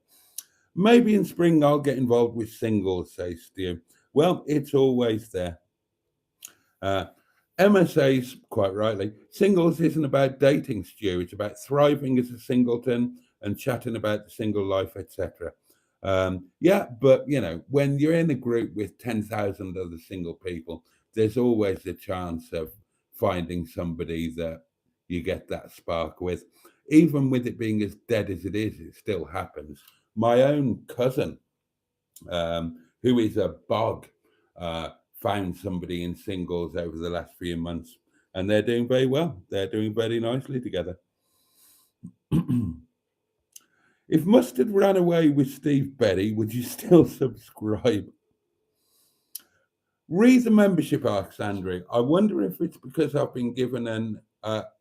Maybe in spring I'll get involved with singles, says Stu. Well, it's always there. Uh, Emma says, quite rightly, singles isn't about dating, Stu. It's about thriving as a singleton and chatting about the single life, etc. Yeah, but when you're in a group with 10,000 other single people, there's always a chance of finding somebody that you get that spark with. Even with it being as dead as it is, it still happens. My own cousin, who is a bog, found somebody in singles over the last few months, and they're doing very well. They're doing very nicely together. If Mustard ran away with Steve Berry, would you still subscribe? Read the membership arcs, Andrew. I wonder if it's because I've been given an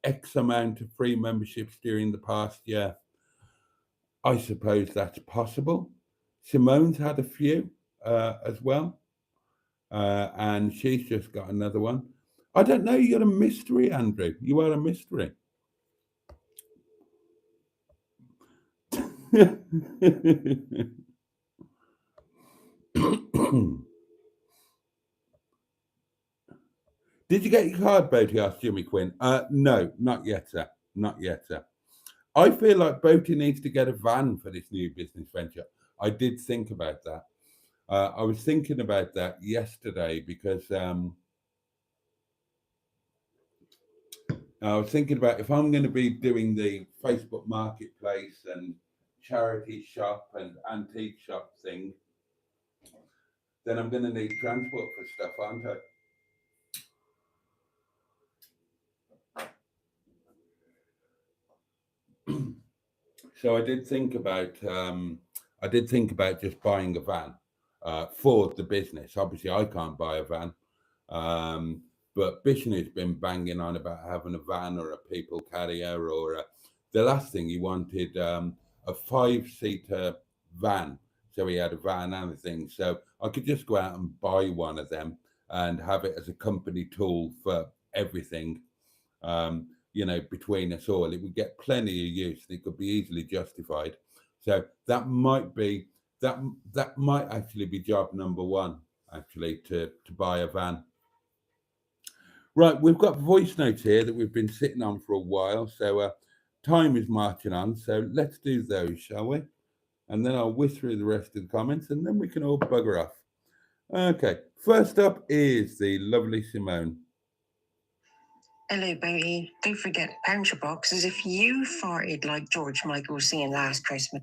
X amount of free memberships during the past year. I suppose that's possible. Simone's had a few as well, and she's just got another one. I don't know. You're a mystery, Andrew. You are a mystery. Did you get your card, Boaty? Asked Jimmy Quinn. No, not yet, sir. Not yet, sir. I feel like Boaty needs to get a van for this new business venture. I did think about that. I was thinking about that yesterday because I was thinking about if I'm going to be doing the Facebook Marketplace and charity shop and antique shop thing, then I'm going to need transport for stuff, aren't I? So I did think about just buying a van for the business. Obviously, I can't buy a van, um, but Bishnu's been banging on about having a van or a people carrier or the last thing he wanted a five-seater van. So he had a van and a thing. So I could just go out and buy one of them and have it as a company tool for everything, between us all. It would get plenty of use. It could be easily justified. So that that might actually be job number one, actually, to buy a van. Right, we've got voice notes here that we've been sitting on for a while, so time is marching on. So let's do those, shall we? And then I'll whiz through the rest of the comments, and then we can all bugger off. Okay, first up is the lovely Simone. Hello, Boaty. Don't forget Pouncer Box as if you farted like George Michael singing Last Christmas.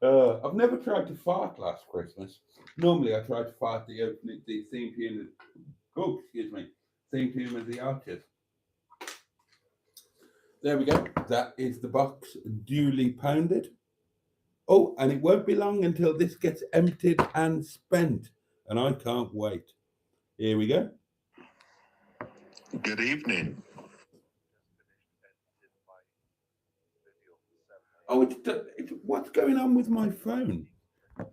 I've never tried to fart last Christmas. Normally, I try to fart the theme tune. Oh, excuse me, theme tune of the Archers. There we go. That is the box duly pounded. Oh, and it won't be long until this gets emptied and spent, and I can't wait. Here we go. Good evening. Oh, what's going on with my phone?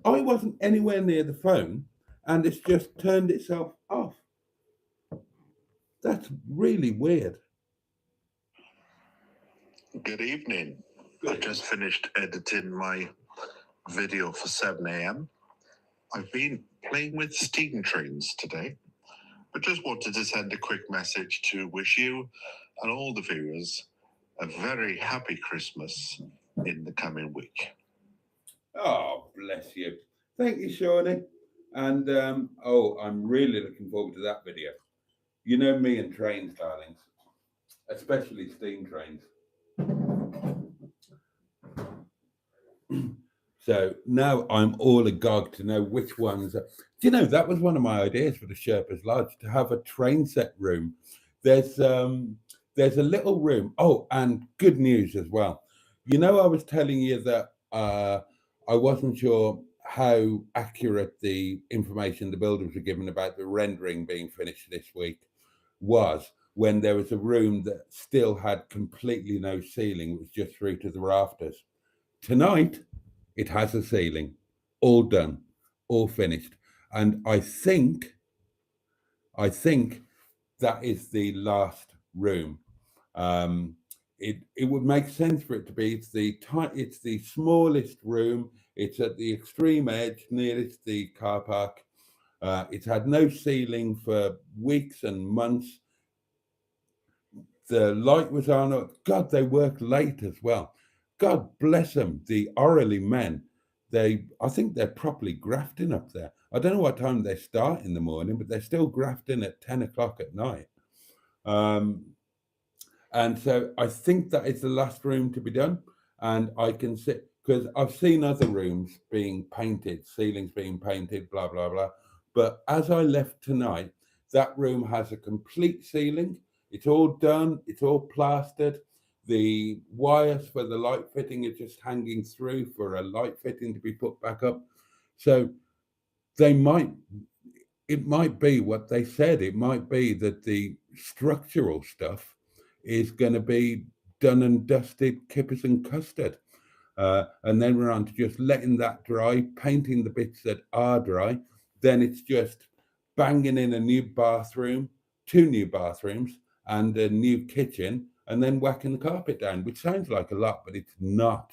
I wasn't anywhere near the phone, and it's just turned itself off. That's really weird. Good evening. I just finished editing my video for 7 a.m. I've been playing with steam trains today, but just wanted to send a quick message to wish you and all the viewers a very happy Christmas in the coming week. Oh, bless you. Thank you, Shawnee. And I'm really looking forward to that video. You know me and trains, darlings, especially steam trains. So now I'm all agog to know which ones. Do you know that was one of my ideas for the Sherpa's Lodge, to have a train set room. There's a little room. Oh, and good news as well. You know, I was telling you that I wasn't sure how accurate the information the builders were given about the rendering being finished this week was, when there was a room that still had completely no ceiling. It was just through to the rafters. Tonight, it has a ceiling, all done, all finished. And I think that is the last room. It would make sense for it to be. It's the smallest room. It's at the extreme edge, nearest the car park. It's had no ceiling for weeks and months. The light was on. God, they work late as well. God bless them, the Orally men. I think they're properly grafting up there. I don't know what time they start in the morning, but they're still grafting at 10 o'clock at night. And so I think that is the last room to be done. And I can see, because I've seen other rooms being painted, ceilings being painted, blah, blah, blah. But as I left tonight, that room has a complete ceiling. It's all done. It's all plastered. The wires for the light fitting are just hanging through for a light fitting to be put back up. So it might be what they said. It might be that the structural stuff is going to be done and dusted, kippers and custard. And then we're on to just letting that dry, painting the bits that are dry. Then it's just banging in a new bathroom, 2 new bathrooms, and a new kitchen, and then whacking the carpet down, which sounds like a lot, but it's not.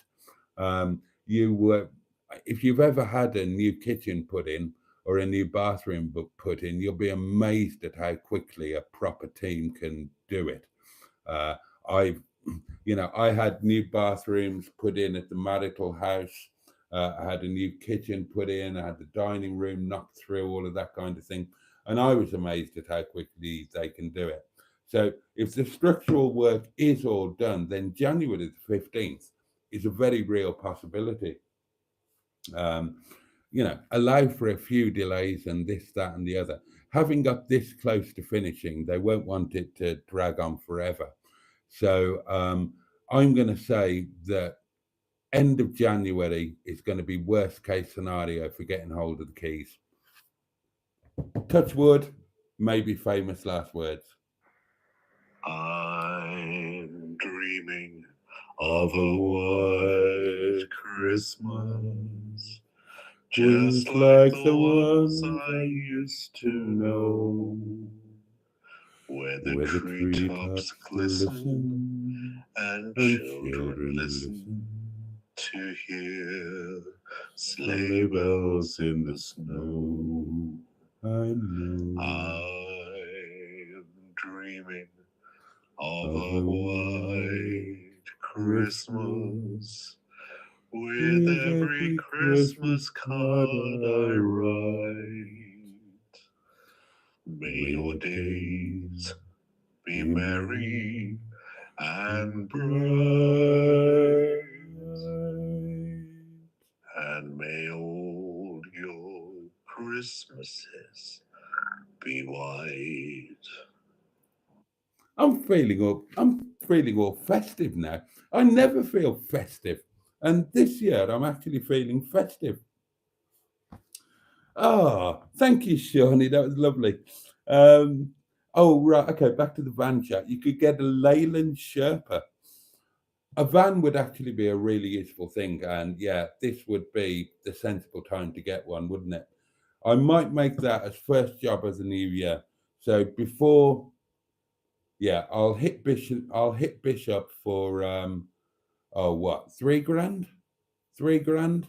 If you've ever had a new kitchen put in or a new bathroom put in, you'll be amazed at how quickly a proper team can do it. I had new bathrooms put in at the marital house. I had a new kitchen put in. I had the dining room knocked through, all of that kind of thing. And I was amazed at how quickly they can do it. So if the structural work is all done, then January the 15th is a very real possibility. Allow for a few delays and this, that, and the other. Having got this close to finishing, they won't want it to drag on forever. So I'm going to say that end of January is going to be worst case scenario for getting hold of the keys. Touch wood, maybe famous last words. I'm dreaming of a white Christmas, just like the ones I used to know, where the treetops glisten and children listen to hear sleigh bells in the snow. I know. I'm dreaming of a white Christmas, with every Christmas card I write. May your days be merry and bright, and may all your Christmases be white. I'm feeling all festive now. I never feel festive, and this year I'm actually feeling festive. Oh, thank you, Shawnee. That was lovely. Right, okay, back to the van chat. You could get a Leyland Sherpa. A van would actually be a really useful thing, and yeah, this would be the sensible time to get one, wouldn't it? I might make that as first job of the new year. So before Yeah, I'll hit Bishop for oh what, 3 grand? 3 grand,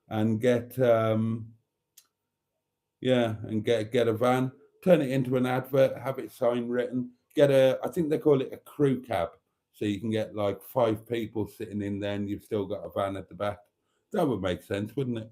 and get yeah, and get a van, turn it into an advert, have it sign written, get a, I think they call it a crew cab, so you can get like 5 people sitting in there, and you've still got a van at the back. That would make sense, wouldn't it?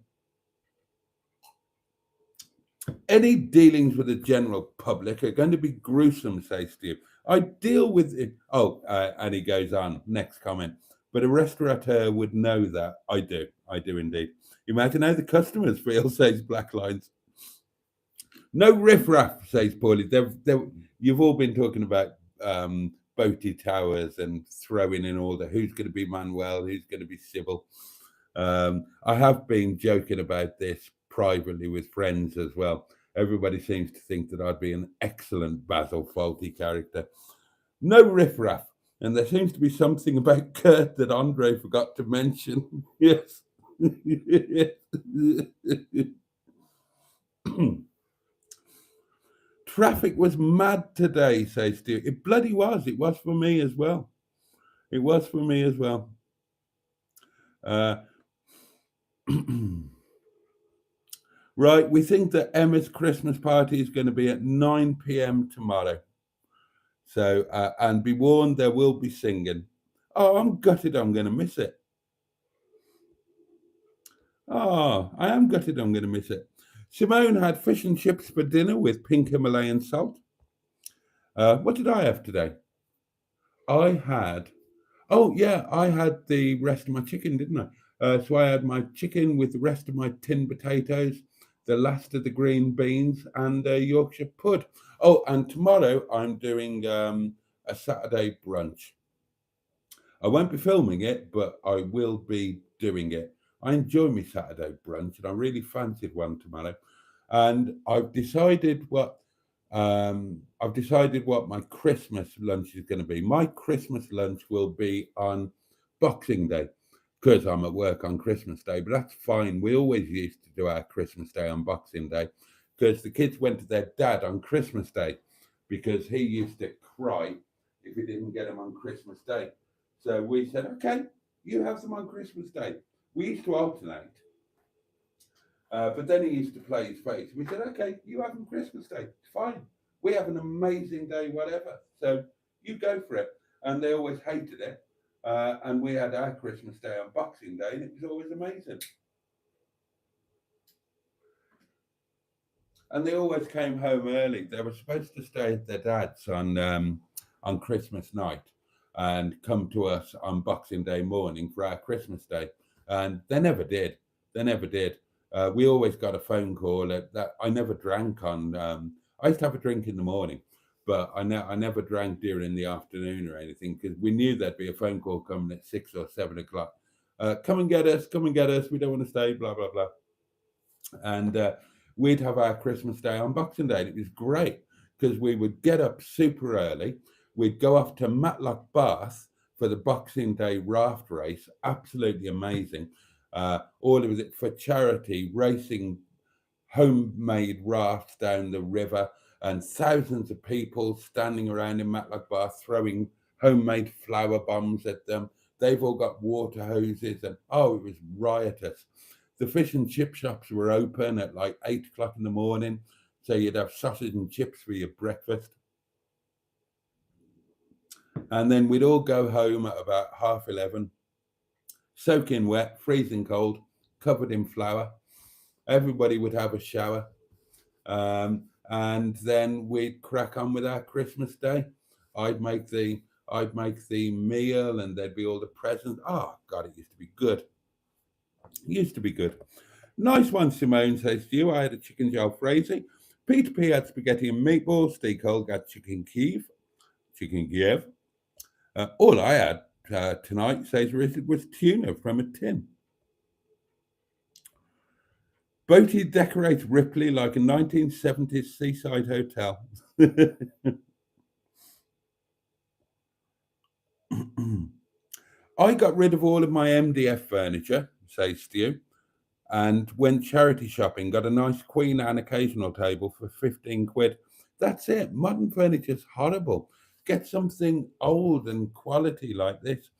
Any dealings with the general public are going to be gruesome, says Steve. I deal with it. Oh, and he goes on, next comment. But a restaurateur would know that. I do. I do indeed. Imagine how the customers feel, says Black Lines. No riffraff, says Paulie. You've all been talking about Boaty Towers and throwing in all the who's going to be Manuel, who's going to be Sybil. I have been joking about this privately with friends as well. Everybody seems to think that I'd be an excellent Basil Fawlty character. No riffraff. And there seems to be something about Kurt that Andre forgot to mention. Yes. Traffic was mad today, says Stu. It bloody was. It was for me as well. It was for me as well. Right, we think that Emma's Christmas party is going to be at 9 p.m. tomorrow. So, and be warned, there will be singing. Oh, I'm gutted I'm going to miss it. Oh, I am gutted I'm going to miss it. Simone had fish and chips for dinner with pink Himalayan salt. What did I have today? I had the rest of my chicken, didn't I? So I had my chicken with the rest of my tin potatoes, the last of the green beans, and Yorkshire pud. Oh, and tomorrow I'm doing a Saturday brunch. I won't be filming it, but I will be doing it. I enjoy my Saturday brunch, and I really fancied one tomorrow. And I've decided what my Christmas lunch is going to be. My Christmas lunch will be on Boxing Day, because I'm at work on Christmas Day, but that's fine. We always used to do our Christmas Day on Boxing Day, because the kids went to their dad on Christmas Day, because he used to cry if he didn't get them on Christmas Day. So we said, okay, you have them on Christmas Day. We used to alternate. But then he used to play his face. We said, okay, you have them Christmas Day. It's fine. We have an amazing day, whatever. So you go for it. And they always hated it. And we had our Christmas Day on Boxing Day, and it was always amazing. And they always came home early. They were supposed to stay at their dad's on Christmas night and come to us on Boxing Day morning for our Christmas Day. And they never did. They never did. We always got a phone call that I never drank on. I used to have a drink in the morning, but I never drank during the afternoon or anything, because we knew there'd be a phone call coming at 6 or 7 o'clock. Come and get us. Come and get us. We don't want to stay. Blah blah blah. And we'd have our Christmas Day on Boxing Day. And it was great, because we would get up super early. We'd go off to Matlock Bath for the Boxing Day raft race. Absolutely amazing. All of it for charity, racing homemade rafts down the river, and thousands of people standing around in Matlock Bath throwing homemade flower bombs at them. They've all got water hoses, and it was riotous. The fish and chip shops were open at like 8 o'clock in the morning, so you'd have sausage and chips for your breakfast. And then we'd all go home at about 11:30, soaking wet, freezing cold, covered in flour. Everybody would have a shower. And then we'd crack on with our Christmas Day. I'd make the meal, and there'd be all the presents. Oh God, it used to be good. It used to be good. Nice one, Simone, says to you. I had a chicken jalfrezi. Peter P had spaghetti and meatballs. Steve Cole got chicken Kiev. All I had tonight, says Richard, was tuna from a tin. Boaty decorates Ripley like a 1970s seaside hotel. I got rid of all of my MDF furniture, says Stu, and went charity shopping. Got a nice Queen Anne occasional table for 15 quid. That's it. Modern furniture's horrible. get something old and quality like this.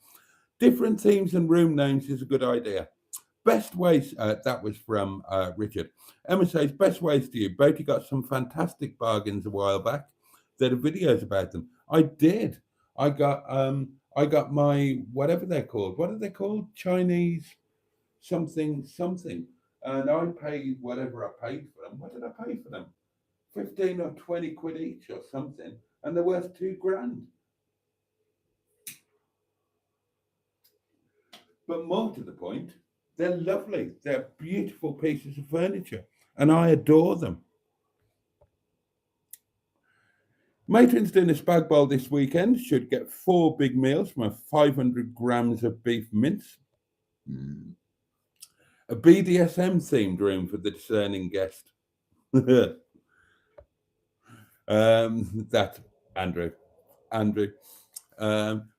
Different themes and room names is a good idea. Best ways, that was from Richard. Emma says, best ways to you. Boaty got some fantastic bargains a while back. There are videos about them. I did. I got my, whatever they're called. What are they called? Chinese something something. And I paid whatever I paid for them. What did I pay for them? 15 or 20 quid each or something. And they're worth £2,000. But more to the point, they're lovely. They're beautiful pieces of furniture, and I adore them. Matron's doing a spag bowl this weekend. Should get 4 big meals from 500 grams of beef mince. A BDSM themed room for the discerning guest. That's Andrew.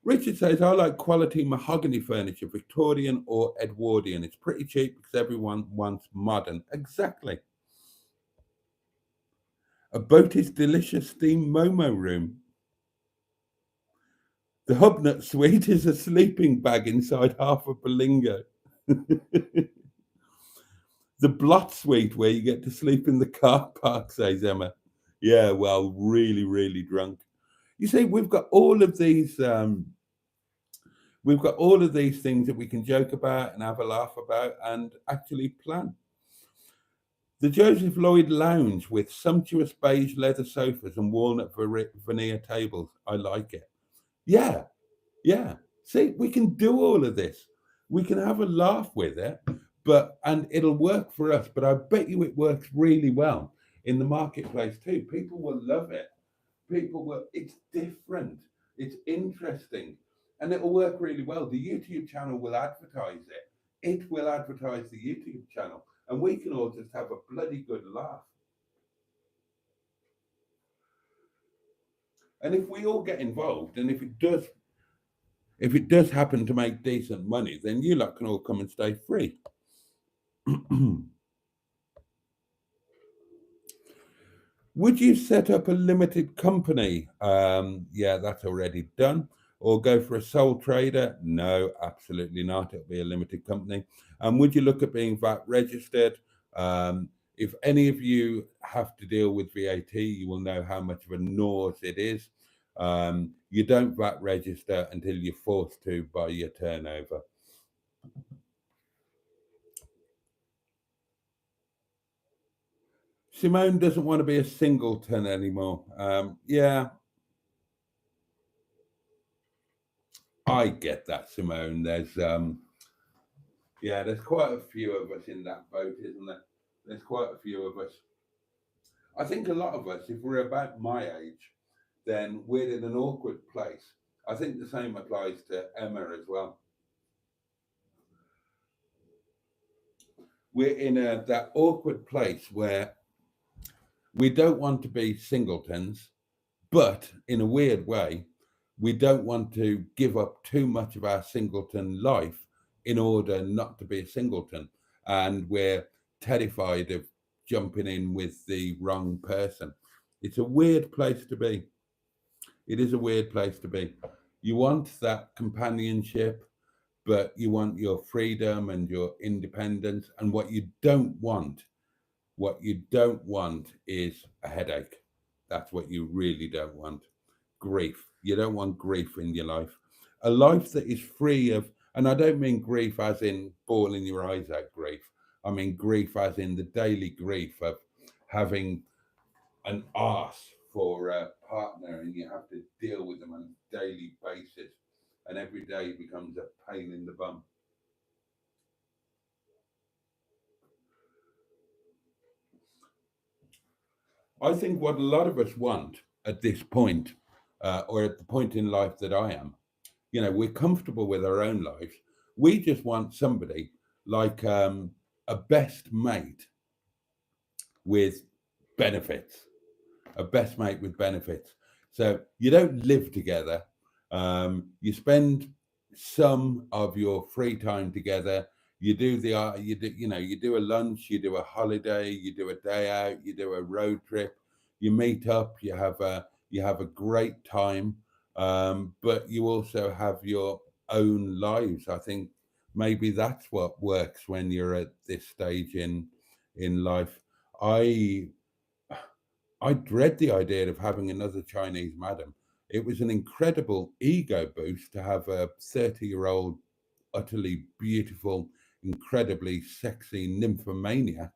Richard says, I like quality mahogany furniture, Victorian or Edwardian. It's pretty cheap because everyone wants modern. Exactly. A Boaty's delicious steam Momo room. The Hubnut suite is a sleeping bag inside half a Berlingo. The Blot suite where you get to sleep in the car park, says Emma. Yeah, well, really, really drunk. You see, we've got all of these things that we can joke about and have a laugh about and actually plan. The Joseph Lloyd Lounge with sumptuous beige leather sofas and walnut veneer tables. I like it. Yeah. See, we can do all of this. We can have a laugh with it, and it'll work for us. But I bet you it works really well in the marketplace too. People will love it. It's different. It's interesting. And it'll work really well. The YouTube channel will advertise it. It will advertise the YouTube channel. And we can all just have a bloody good laugh. And if we all get involved, and if it does happen to make decent money, then you lot can all come and stay free. Would you set up a limited company? Yeah, that's already done. Or go for a sole trader? No, absolutely not. It'll be a limited company. And would you look at being VAT registered? If any of you have to deal with VAT, you will know how much of a nose it is. You don't VAT register until you're forced to by your turnover. Simone doesn't want to be a singleton anymore. Yeah, I get that, Simone. There's quite a few of us in that boat, isn't there? There's quite a few of us. I think a lot of us, if we're about my age, then we're in an awkward place. I think the same applies to Emma as well. We're in that awkward place where we don't want to be singletons, but in a weird way, we don't want to give up too much of our singleton life in order not to be a singleton. And we're terrified of jumping in with the wrong person. It's a weird place to be. It is a weird place to be. You want that companionship, but you want your freedom and your independence. And what you don't want is a headache. That's what you really don't want. Grief. You don't want grief in your life. A life that is free of, and I don't mean grief as in bawling your eyes out grief. I mean grief as in the daily grief of having an arse for a partner and you have to deal with them on a daily basis. And every day becomes a pain in the bum. I think what a lot of us want at this point, or at the point in life that I am, we're comfortable with our own lives. We just want somebody like a best mate with benefits, So you don't live together. You spend some of your free time together. You do you do a lunch, you do a holiday, you do a day out, you do a road trip, you meet up, you have a great time. but you also have your own lives. I think maybe that's what works when you're at this stage in life. I I dread the idea of having another Chinese madam. It was an incredible ego boost to have a 30-year-old, utterly beautiful, incredibly sexy nymphomaniac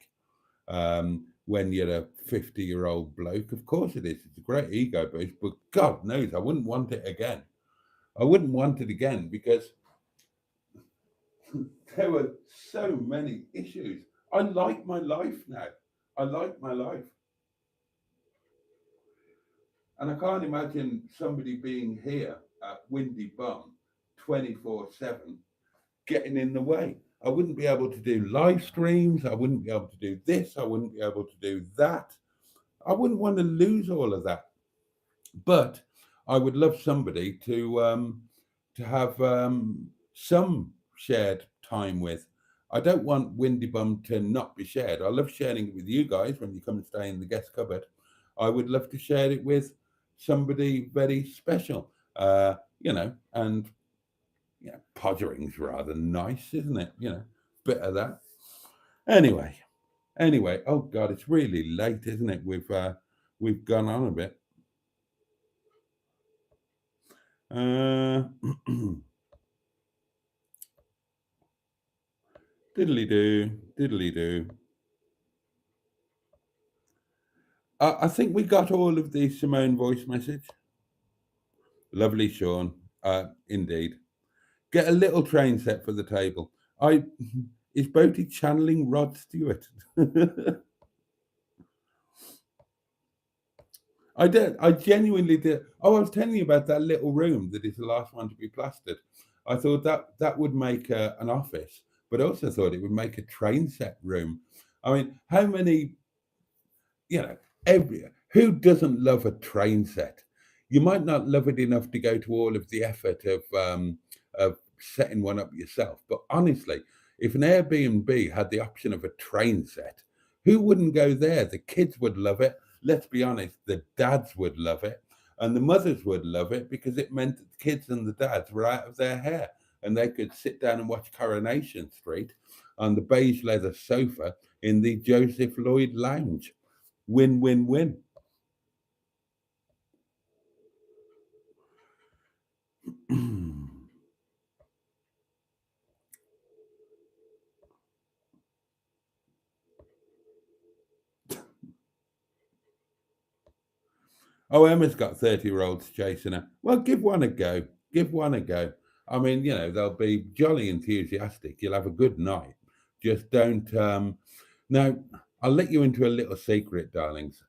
when you're a 50-year-old bloke. Of course it is. It's a great ego boost, but God knows I wouldn't want it again. I wouldn't want it again because there were so many issues. I like my life now. I like my life. And I can't imagine somebody being here at Windy Bum 24/7 getting in the way. I wouldn't be able to do live streams. I wouldn't be able to do this. I wouldn't be able to do that. I wouldn't want to lose all of that. But I would love somebody to have some shared time with. I don't want Windy Bum to not be shared. I love sharing it with you guys when you come and stay in the guest cupboard. I would love to share it with somebody very special, and podgering's rather nice, isn't it? Bit of that. Anyway. Oh God, it's really late, isn't it? We've gone on a bit. Diddly do, diddly do. I think we got all of the Simone voice message. Lovely, Sean. Indeed. Get a little train set for the table. Is Boaty channeling Rod Stewart? I did. I genuinely did. Oh, I was telling you about that little room that is the last one to be plastered. I thought that would make an office, but I also thought it would make a train set room. I mean, how many, every who doesn't love a train set? You might not love it enough to go to all of the effort of setting one up yourself, but honestly, if an Airbnb had the option of a train set, who wouldn't go there? The kids would love it. Let's be honest, the dads would love it, and the mothers would love it because it meant that the kids and the dads were out of their hair and they could sit down and watch Coronation Street on the beige leather sofa in the Joseph Lloyd Lounge. Win, win, win. Oh, Emma's got 30-year-olds chasing her. Well, give one a go. Give one a go. I mean, they'll be jolly enthusiastic. You'll have a good night. Just don't. Now, I'll let you into a little secret, darlings.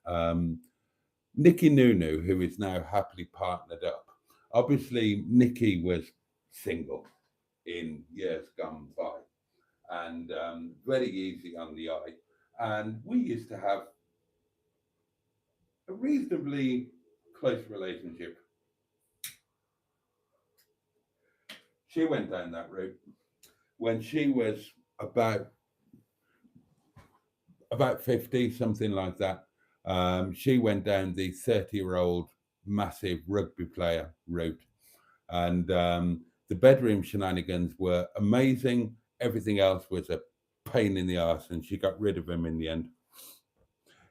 Nikki Nunu, who is now happily partnered up. Obviously, Nikki was single in years gone by and very easy on the eye. And we used to have a reasonably close relationship. She went down that route when she was about 50, something like that. She went down the 30-year-old massive rugby player route, and the bedroom shenanigans were amazing. Everything else was a pain in the arse, and she got rid of him in the end.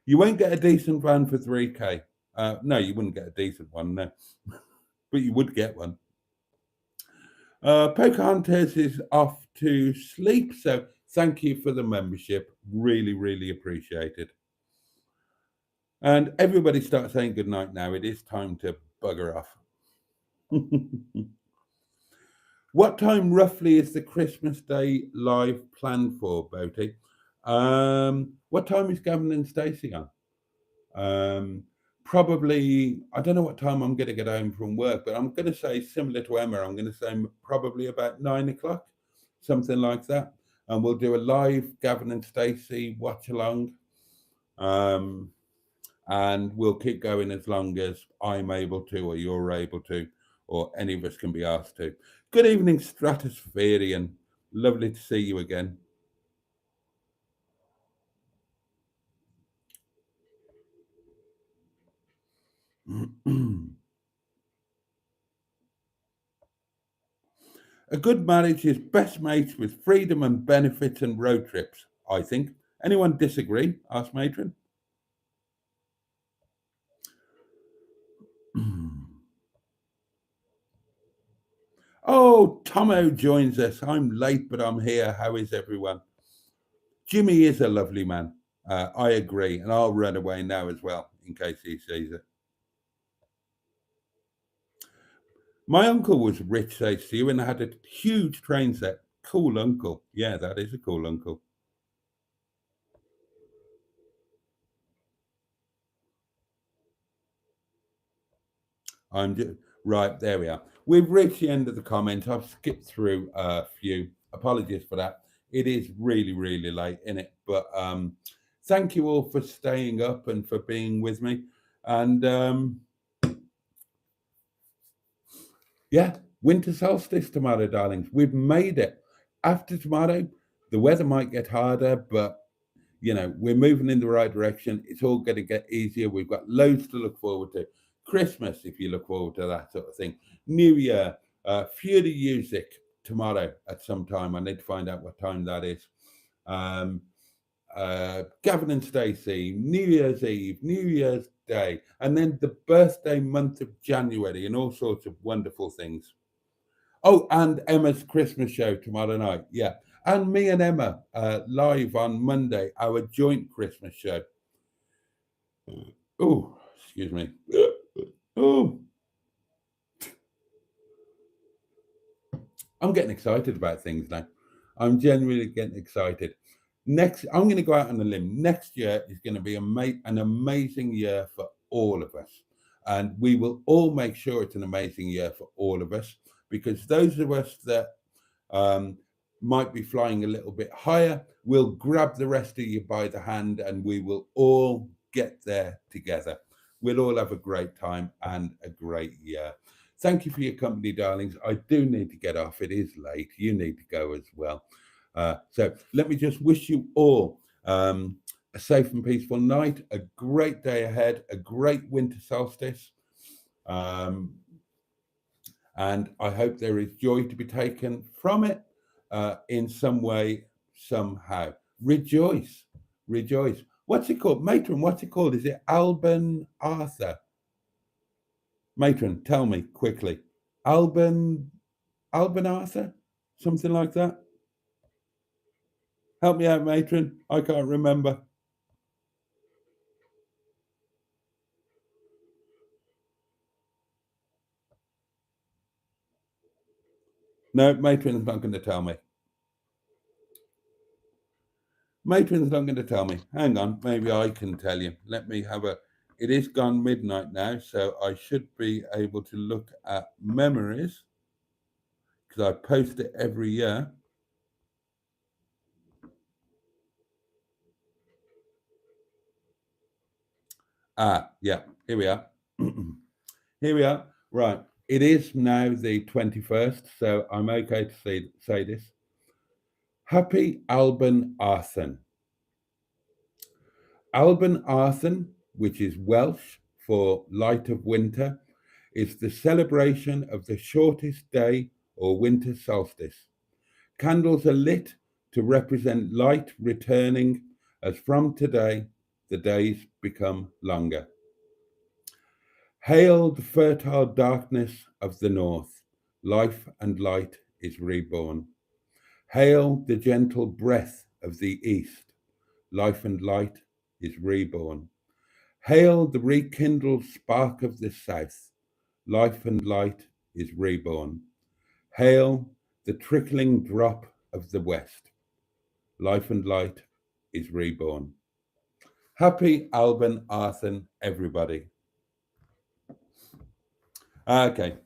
You won't get a decent van for 3K. No, you wouldn't get a decent one, no. But you would get one. Pocahontas is off to sleep, so thank you for the membership. Really, really appreciate it. And everybody start saying goodnight now. It is time to bugger off. What time roughly is the Christmas Day live planned for, Boaty? What time is Gavin and Stacey on? Probably, I don't know what time I'm going to get home from work, but I'm going to say similar to Emma. I'm going to say probably about 9 o'clock, something like that. And we'll do a live Gavin and Stacey watch along. And we'll keep going as long as I'm able to, or you're able to, or any of us can be asked to. Good evening, Stratospherian. Lovely to see you again. A good marriage is best mates with freedom and benefits and road trips, I think. Anyone disagree? Asked Matron. Oh, Tomo joins us. I'm late, but I'm here. How is everyone? Jimmy is a lovely man. I agree. And I'll run away now as well, in case he sees it. My uncle was rich, says to you, and had a huge train set. Cool uncle. Yeah, that is a cool uncle. Right, there we are. We've reached the end of the comments. I've skipped through a few. Apologies for that. It is really, really late in it. But thank you all for staying up and for being with me. And yeah, winter solstice tomorrow, darlings. We've made it. After tomorrow, the weather might get harder, but you know, we're moving in the right direction. It's all going to get easier. We've got loads to look forward to. Christmas, if you look forward to that sort of thing. New Year, Fury Music tomorrow at some time. I need to find out what time that is. Gavin and Stacey, New Year's Eve, New Year's Day, and then the birthday month of January and all sorts of wonderful things. Oh, and Emma's Christmas show tomorrow night. Yeah. And me and Emma live on Monday, our joint Christmas show. Oh, excuse me. Oh, I'm getting excited about things now. I'm genuinely getting excited. I'm going to go out on a limb. Next year is going to be an amazing year for all of us. And we will all make sure it's an amazing year for all of us, because those of us that might be flying a little bit higher, we'll grab the rest of you by the hand and we will all get there together. We'll all have a great time and a great year. Thank you for your company, darlings. I do need to get off. It is late. You need to go as well. So let me just wish you all a safe and peaceful night, a great day ahead, a great winter solstice. And I hope there is joy to be taken from it in some way, somehow. Rejoice, rejoice. What's it called? Matron, what's it called? Is it Alban Arthur? Matron, tell me quickly. Alban Arthur? Something like that? Help me out, Matron. I can't remember. No, Matron's not going to tell me. Matron's not going to tell me. Hang on, maybe I can tell you. Let me have a... It is gone midnight now, so I should be able to look at memories, because I post it every year. Yeah, here we are. Here we are. Right. It is now the 21st, so I'm okay to say this. Happy Alban Arthur. Alban Arthur, which is Welsh for light of winter, is the celebration of the shortest day or winter solstice. Candles are lit to represent light returning, as from today the days become longer. Hail the fertile darkness of the north, life and light is reborn. Hail the gentle breath of the east, life and light is reborn. Hail the rekindled spark of the south, life and light is reborn. Hail the trickling drop of the west, life and light is reborn. Happy Alban Arthur, everybody. Okay.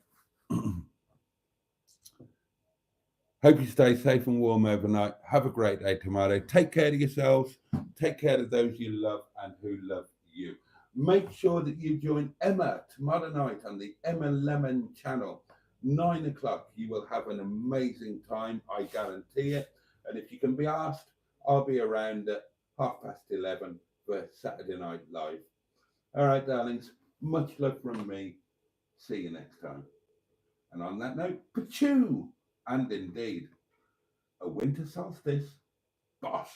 Hope you stay safe and warm overnight. Have a great day tomorrow. Take care of yourselves. Take care of those you love and who love you. Make sure that you join Emma tomorrow night on the Emma Lemon channel, 9 o'clock. You will have an amazing time, I guarantee it. And if you can be asked, I'll be around at 11:30 for Saturday Night Live. All right, darlings. Much love from me. See you next time. And on that note, pachoo! and indeed a winter solstice boss.